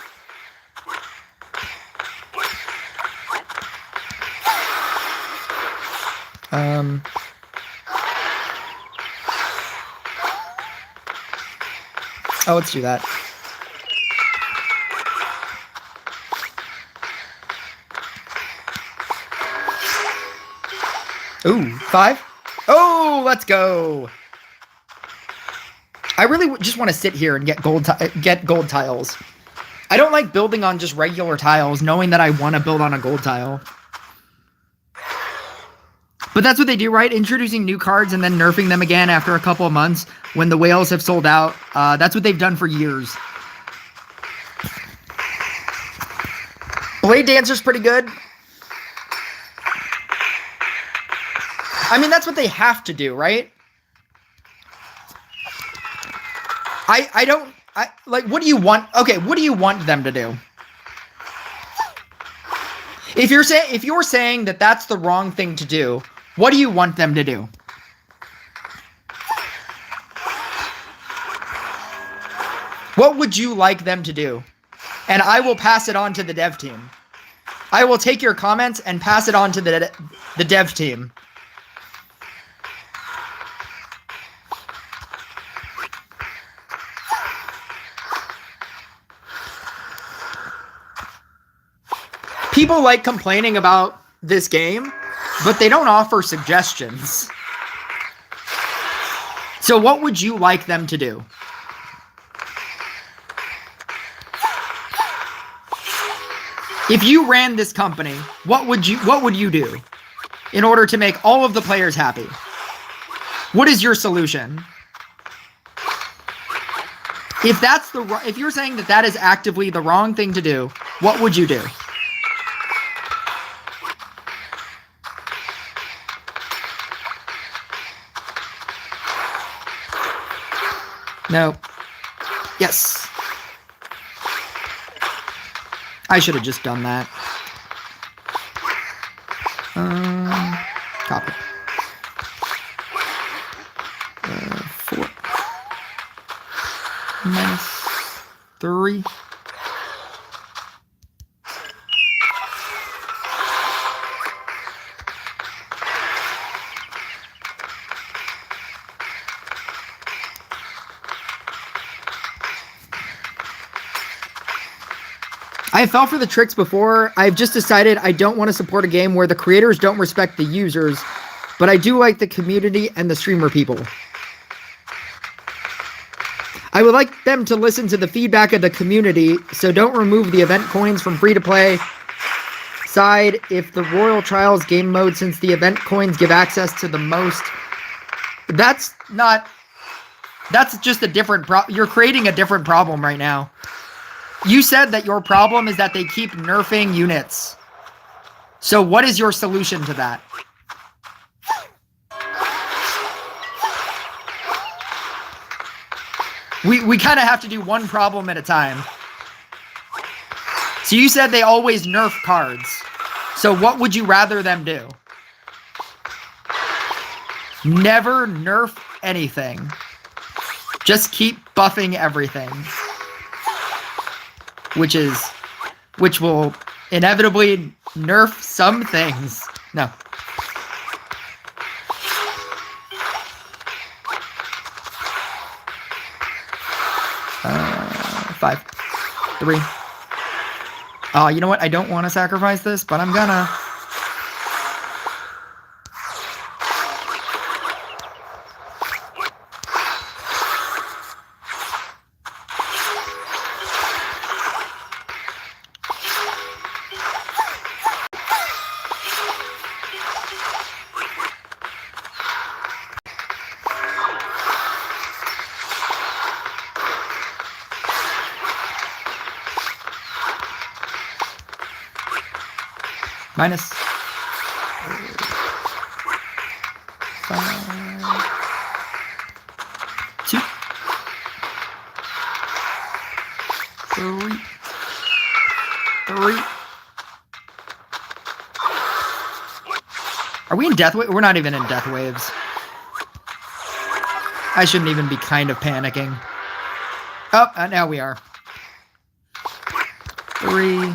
Oh, let's do that. Ooh, 5. Oh, let's go. I really just want to sit here and get gold tiles. I don't like building on just regular tiles, knowing that I want to build on a gold tile. But that's what they do, right? Introducing new cards and then nerfing them again after a couple of months when the whales have sold out. That's what they've done for years. Blade Dancer's pretty good. I mean, that's what they have to do, right? Like, what do you want? Okay, what do you want them to do? If you're saying that that's the wrong thing to do, what do you want them to do? What would you like them to do? And I will pass it on to the dev team. I will take your comments and pass it on to the dev team. People like complaining about this game, but they don't offer suggestions. So what would you like them to do? If you ran this company, what would you do in order to make all of the players happy? What is your solution? If you're saying that is actively the wrong thing to do, what would you do? No. Yes. I should have just done that. Copy. 4. -3. I fell for the tricks before. I've just decided I don't want to support a game where the creators don't respect the users, but I do like the community and the streamer people. I would like them to listen to the feedback of the community, so don't remove the event coins from free-to-play side if the Royal Trials game mode, since the event coins give access to the most. That's just a different you're creating a different problem right now. You said that your problem is that they keep nerfing units. So what is your solution to that? We kind of have to do one problem at a time. So you said they always nerf cards. So what would you rather them do? Never nerf anything. Just keep buffing everything. Which will inevitably nerf some things. No. Five. 3. You know what? I don't want to sacrifice this, but I'm gonna. -5. 3. Are we in death wave? We're not even in death waves. I shouldn't even be kind of panicking. Oh, now we are. 3.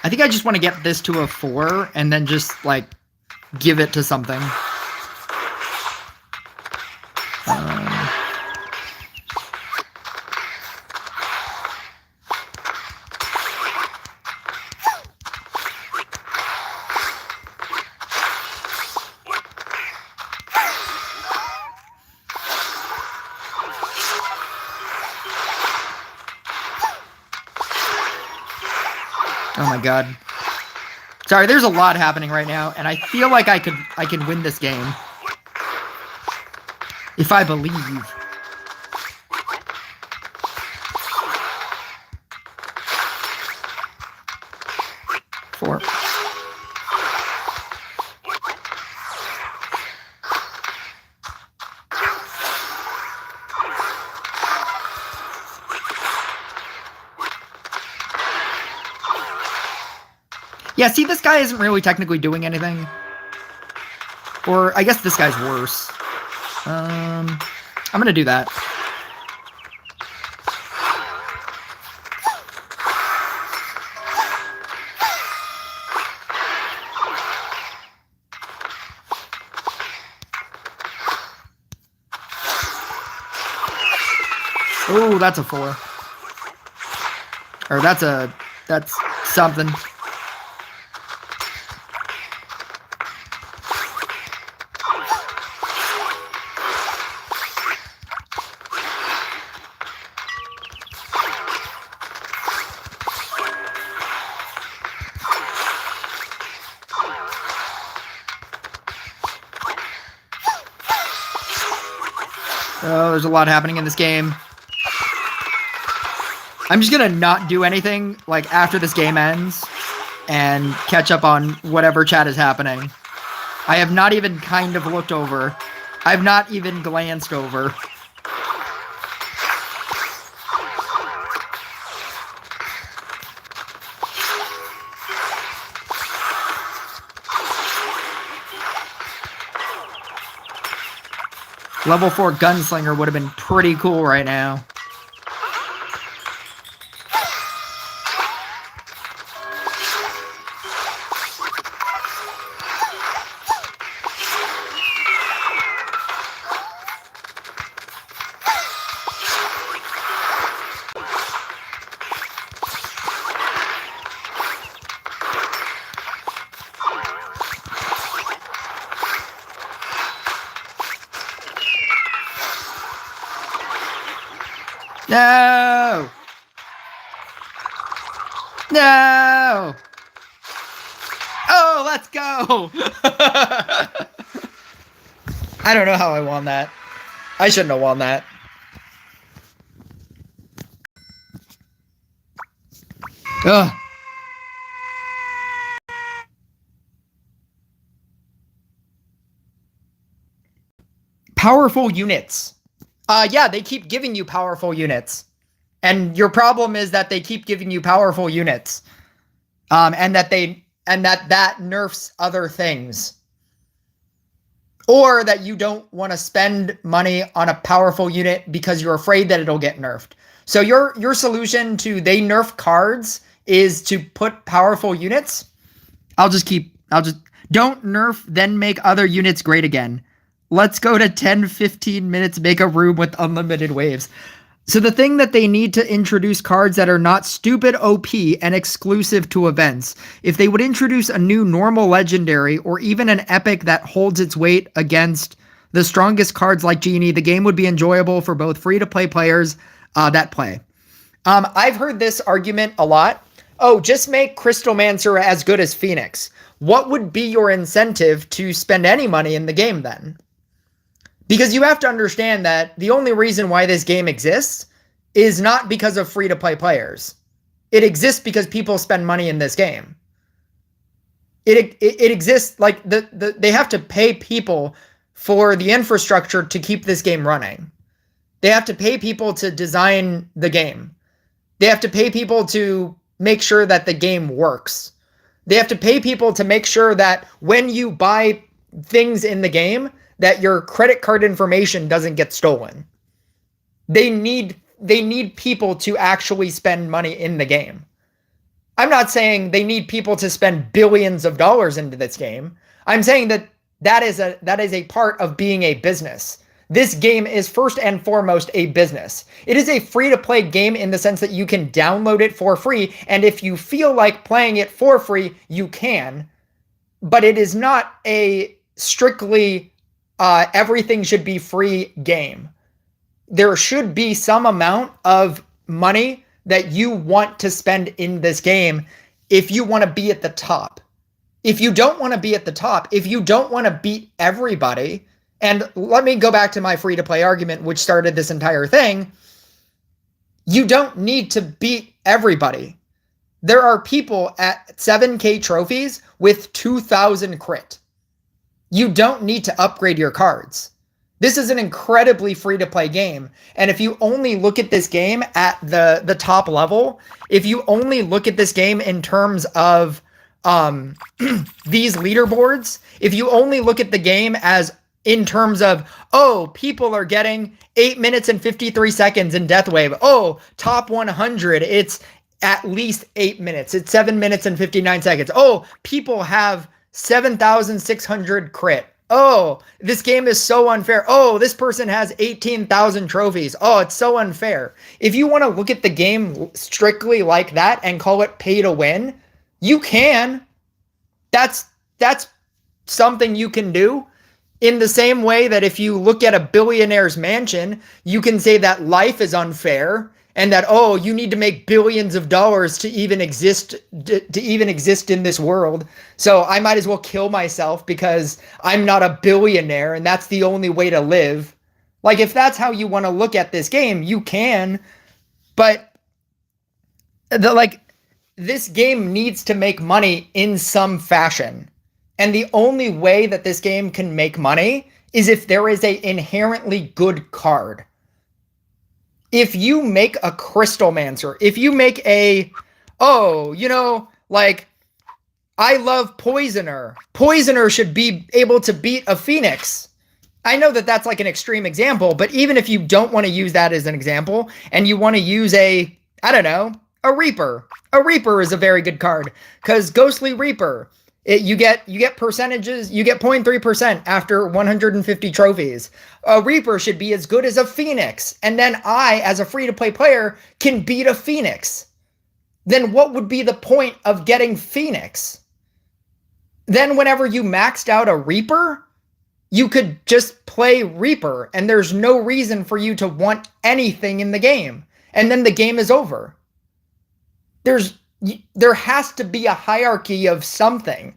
I think I just want to get this to a 4 and then just, like, give it to something. Oh my god. Sorry, there's a lot happening right now, and I feel like I can win this game. If I believe. Four. Yeah, see, this guy isn't really technically doing anything. Or, I guess this guy's worse. I'm gonna do that. Oh, that's a 4. Or that's something. Oh, there's a lot happening in this game. I'm just gonna not do anything, like, after this game ends and catch up on whatever chat is happening. I have not even kind of looked over. I've not even glanced over. Level 4 Gunslinger would have been pretty cool right now. No! No! Oh, let's go! I don't know how I won that. I shouldn't have won that. Ugh. Powerful units. Yeah, they keep giving you powerful units. And your problem is that they keep giving you powerful units. And that nerfs other things. Or that you don't want to spend money on a powerful unit because you're afraid that it'll get nerfed. So your solution to they nerf cards is to put powerful units. I'll just don't nerf, then make other units great again. Let's go to 10-15 minutes, make a room with unlimited waves. So the thing that they need to introduce cards that are not stupid OP and exclusive to events. If they would introduce a new normal legendary or even an epic that holds its weight against the strongest cards like Genie, the game would be enjoyable for both free-to-play players that play. I've heard this argument a lot, oh, just make Crystalmancer as good as Phoenix. What would be your incentive to spend any money in the game then? Because you have to understand that the only reason why this game exists is not because of free-to-play players. It exists because people spend money in this game. It exists, like, they have to pay people for the infrastructure to keep this game running. They have to pay people to design the game. They have to pay people to make sure that the game works. They have to pay people to make sure that when you buy things in the game, that your credit card information doesn't get stolen. They need people to actually spend money in the game. I'm not saying they need people to spend billions of dollars into this game. I'm saying that is a part of being a business. This game is first and foremost a business. It is a free-to-play game in the sense that you can download it for free, and if you feel like playing it for free, you can. But it is not a strictly everything should be free game. There should be some amount of money that you want to spend in this game if you want to be at the top. If you don't want to be at the top, if you don't want to beat everybody, and let me go back to my free-to-play argument, which started this entire thing, you don't need to beat everybody. There are people at 7K trophies with 2,000 crit. You don't need to upgrade your cards. This is an incredibly free-to-play game, and if you only look at this game at the top level, if you only look at this game in terms of these leaderboards, if you only look at the game as in terms of, oh, people are getting 8 minutes and 53 seconds in Death Wave. Oh, top 100, it's at least 8 minutes. It's 7 minutes and 59 seconds. Oh, people have 7,600 crit. Oh, this game is so unfair. Oh, this person has 18,000 trophies. Oh, it's so unfair. If you want to look at the game strictly like that and call it pay to win, you can. That's something you can do. In the same way that if you look at a billionaire's mansion, you can say that life is unfair and that, oh, you need to make billions of dollars to even exist in this world. So I might as well kill myself because I'm not a billionaire and that's the only way to live. Like, if that's how you want to look at this game, you can. But this game needs to make money in some fashion. And the only way that this game can make money is if there is an inherently good card. If you make a Crystalmancer, if you make a, oh, you know, like, I love Poisoner. Poisoner should be able to beat a Phoenix. I know that that's like an extreme example, but even if you don't want to use that as an example and you want to use a, I don't know, a Reaper. A Reaper is a very good card because Ghostly Reaper, you get percentages, you get 0.3% after 150 trophies. A Reaper should be as good as a Phoenix. And then I, as a free-to-play player, can beat a Phoenix. Then what would be the point of getting Phoenix? Then whenever you maxed out a Reaper, you could just play Reaper, and there's no reason for you to want anything in the game. And then the game is over. There has to be a hierarchy of something,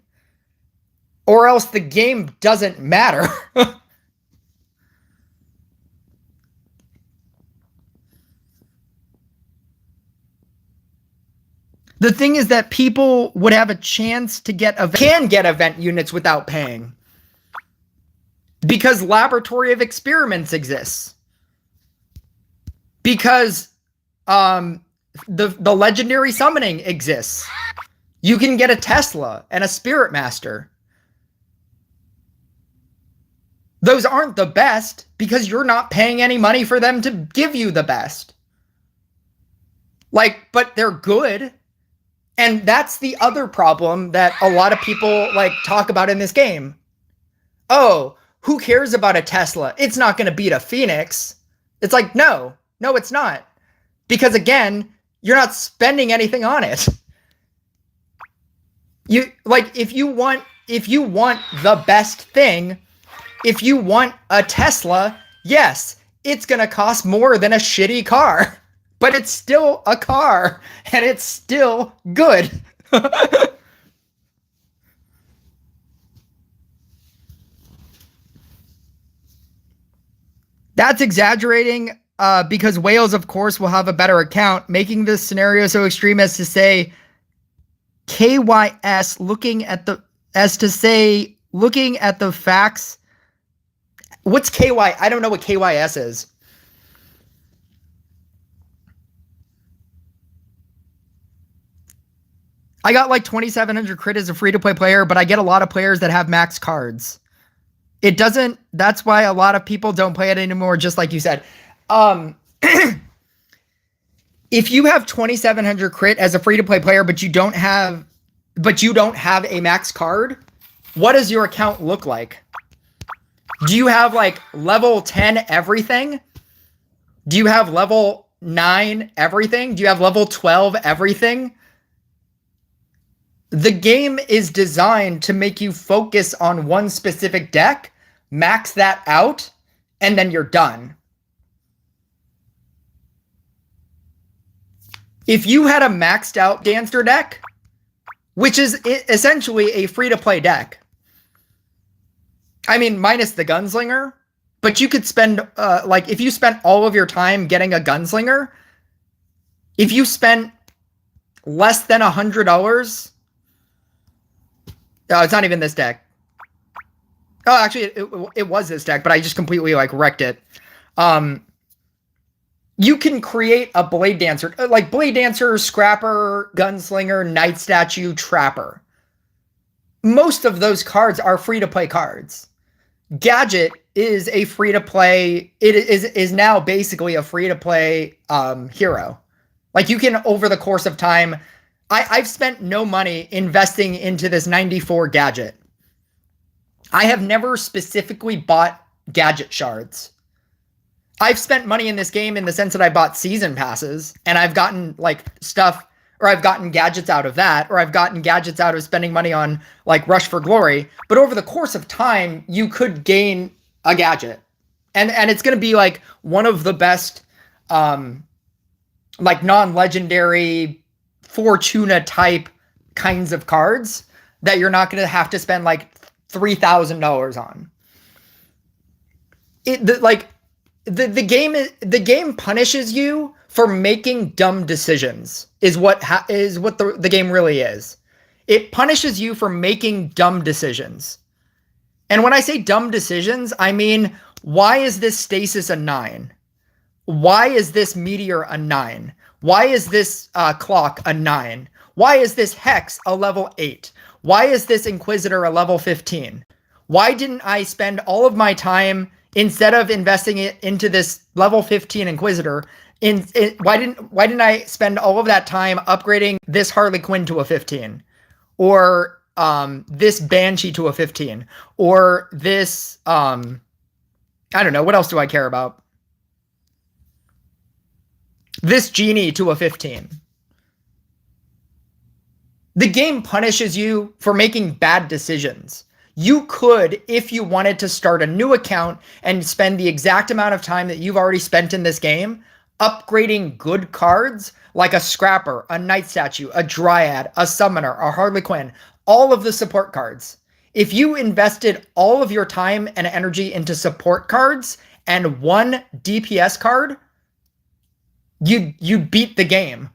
or else the game doesn't matter. The thing is that people would have a chance to can get event units without paying. Because Laboratory of Experiments exists. Because the legendary summoning exists. You can get a Tesla and a Spirit Master. Those aren't the best because you're not paying any money for them to give you the best. Like, but they're good. And that's the other problem that a lot of people like talk about in this game. Oh, who cares about a Tesla? It's not going to beat a Phoenix. It's like, no, it's not. Because again, you're not spending anything on it. You like, if you want the best thing, if you want a Tesla, yes, it's going to cost more than a shitty car. but it's still a car, and it's still good. That's exaggerating because whales, of course, will have a better account, making this scenario so extreme as to say KYS looking at the facts. What's KY? I don't know what KYS is. I got like 2,700 crit as a free-to-play player, but I get a lot of players that have max cards. It doesn't, that's why a lot of people don't play it anymore, just like you said. If you have 2,700 crit as a free-to-play player, but you don't have a max card, what does your account look like? Do you have like level 10 everything? Do you have level 9 everything? Do you have level 12 everything? The game is designed to make you focus on one specific deck, max that out, and then you're done. If you had a maxed out Dancer deck, which is essentially a free-to-play deck, I mean, minus the Gunslinger, but you could spend, like, if you spent all of your time getting a Gunslinger, if you spent less than $100, oh, it's not even this deck. Oh, actually, it was this deck, but I just completely, like, wrecked it. You can create a Blade Dancer, like Blade Dancer, Scrapper, Gunslinger, Night Statue, Trapper. Most of those cards are free-to-play cards. Gadget is a free-to-play, it is now basically a free-to-play hero. Like, you can, over the course of time, I've spent no money investing into this 94 Gadget. I have never specifically bought Gadget shards. I've spent money in this game in the sense that I bought season passes, and I've gotten, like, stuff, or I've gotten gadgets out of that, or I've gotten gadgets out of spending money on, like, Rush for Glory. But over the course of time, you could gain a gadget. And it's going to be, like, one of the best, like, non-legendary Fortuna type kinds of cards that you're not going to have to spend, like, $3,000 on. The game punishes you for making dumb decisions is what the game really is. It punishes you for making dumb decisions. And when I say dumb decisions, I mean, why is this stasis a 9? Why is this meteor a 9? Why is this clock a 9? Why is this hex a level 8? Why is this inquisitor a level 15? Why didn't I spend all of my time, instead of investing it into this level 15 inquisitor, why didn't I spend all of that time upgrading this Harley Quinn to a 15, or this Banshee to a 15, or this I don't know, what else do I care about? This Genie to a 15. The game punishes you for making bad decisions. You could, if you wanted to, start a new account and spend the exact amount of time that you've already spent in this game upgrading good cards like a Scrapper, a Night Statue, a Dryad, a Summoner, a Harley Quinn, all of the support cards. If you invested all of your time and energy into support cards and one DPS card, you'd beat the game.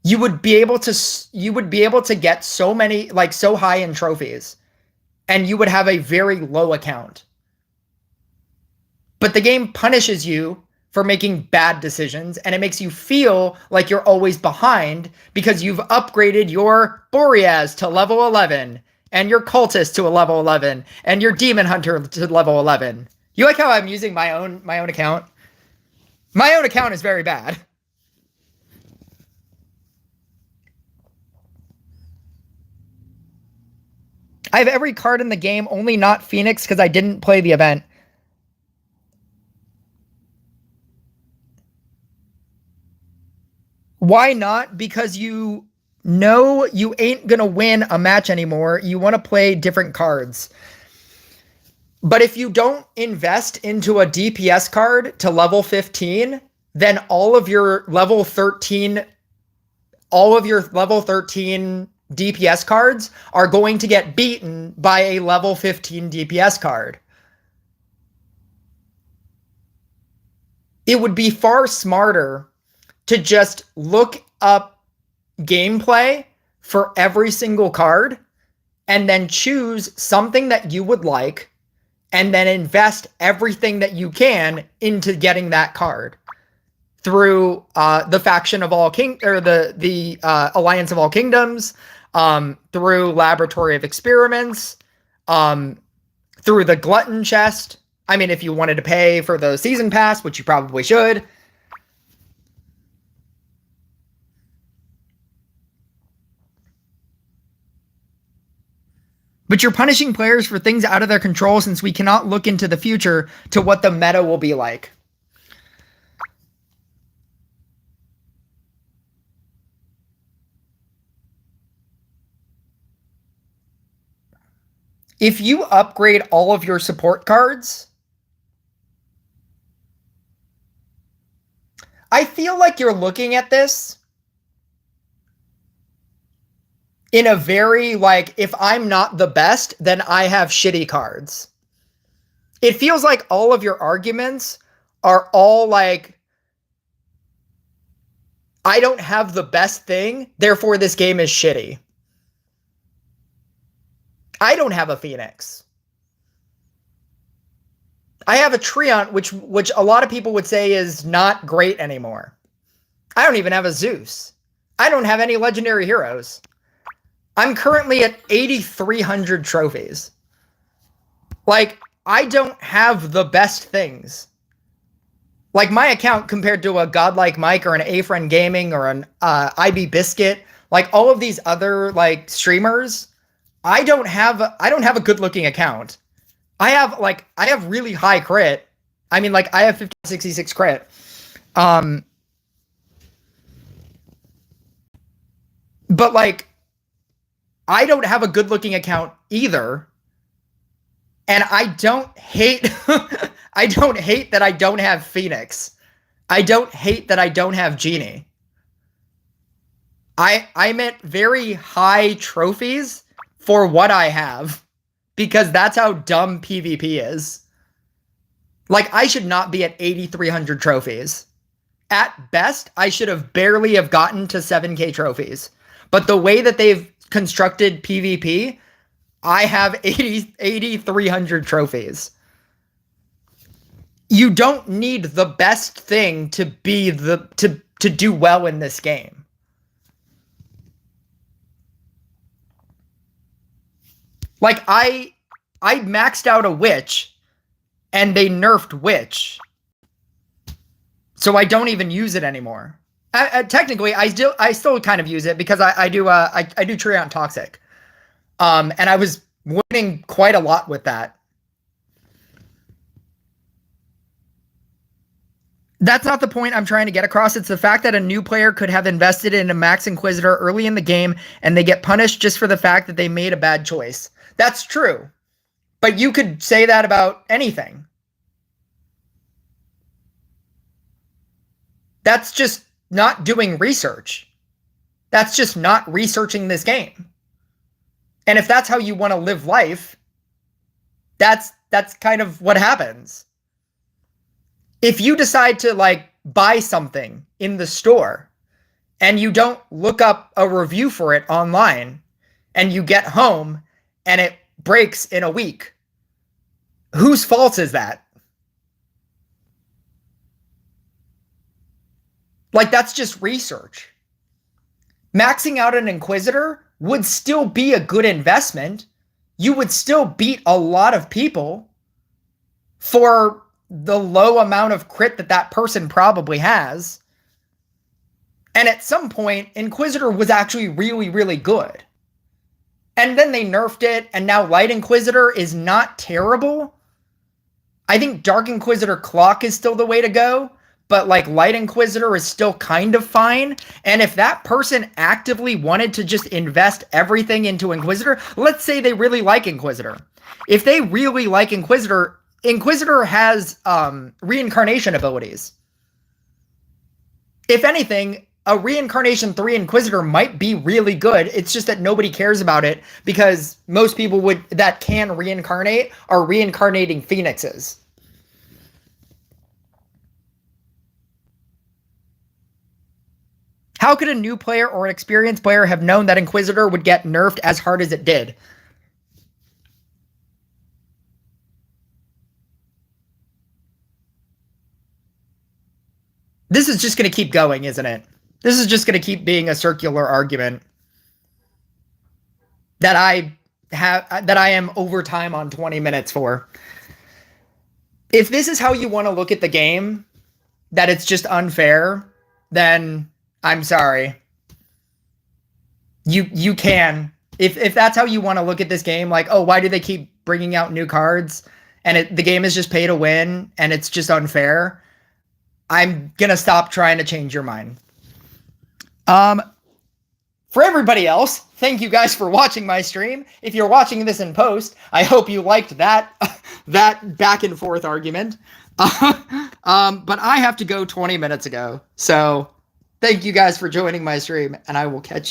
You would be able to get so many, like, so high in trophies, and you would have a very low account. But the game punishes you for making bad decisions, and it makes you feel like you're always behind because you've upgraded your Boreas to level 11, and your Cultist to a level 11, and your Demon Hunter to level 11. You like how I'm using my own account? My own account is very bad. I have every card in the game, only not Phoenix because I didn't play the event. Why not? Because you know you ain't gonna win a match anymore. You want to play different cards. But if you don't invest into a DPS card to level 15, then all of your level 13 DPS cards are going to get beaten by a level 15 DPS card. It would be far smarter to just look up gameplay for every single card and then choose something that you would like and then invest everything that you can into getting that card through the faction of all the Alliance of All Kingdoms, through Laboratory of Experiments, through the Glutton chest. I mean, if you wanted to pay for the season pass, which you probably should. But you're punishing players for things out of their control since we cannot look into the future to what the meta will be like. If you upgrade all of your support cards, I feel like you're looking at this in a very, like, if I'm not the best, then I have shitty cards. It feels like all of your arguments are all like, I don't have the best thing, therefore this game is shitty. I don't have a Phoenix. I have a Treant, which a lot of people would say is not great anymore. I don't even have a Zeus. I don't have any legendary heroes. I'm currently at 8,300 trophies. Like, I don't have the best things. Like, my account compared to a Godlike Mike or an A-Friend Gaming or an IB Biscuit, like all of these other like streamers, I don't have a good looking account. I have really high crit. I mean, like, I have 5066 crit. But like, I don't have a good looking account either. And I don't hate I don't hate that I don't have Phoenix. I don't hate that I don't have Genie. I'm at very high trophies for what I have, because that's how dumb PvP is. Like, I should not be at 8,300 trophies. At best, I should have barely have gotten to 7k trophies. But the way that they've constructed PvP, I have 8,300 trophies. You don't need the best thing to be to do well in this game. Like, I maxed out a Witch, and they nerfed Witch, so I don't even use it anymore. Technically, I still kind of use it because I do Treant Toxic, and I was winning quite a lot with that. That's not the point I'm trying to get across. It's the fact that a new player could have invested in a Max Inquisitor early in the game, and they get punished just for the fact that they made a bad choice. That's true. But you could say that about anything. That's just not doing research. That's just not researching this game. And if that's how you want to live life, that's kind of what happens. If you decide to like buy something in the store and you don't look up a review for it online and you get home and it breaks in a week, whose fault is that? Like, that's just research. Maxing out an Inquisitor would still be a good investment. You would still beat a lot of people for the low amount of crit that person probably has. And at some point, Inquisitor was actually really, really good. And then they nerfed it, and now Light Inquisitor is not terrible. I think Dark Inquisitor Clock is still the way to go, but like Light Inquisitor is still kind of fine. And if that person actively wanted to just invest everything into Inquisitor, let's say they really like Inquisitor. If they really like Inquisitor, Inquisitor has reincarnation abilities. if anything, a Reincarnation 3 Inquisitor might be really good. It's just that nobody cares about it because most people that can reincarnate are reincarnating Phoenixes. How could a new player or an experienced player have known that Inquisitor would get nerfed as hard as it did? This is just going to keep going, isn't it? This is just going to keep being a circular argument that I am over time on 20 minutes for. If this is how you want to look at the game, that it's just unfair, then I'm sorry. You can. If that's how you want to look at this game, like, oh, why do they keep bringing out new cards? And the game is just pay to win, and it's just unfair. I'm going to stop trying to change your mind. For everybody else, thank you guys for watching my stream. If you're watching this in post, I hope you liked that back and forth argument. But I have to go 20 minutes ago. So thank you guys for joining my stream, and I will catch you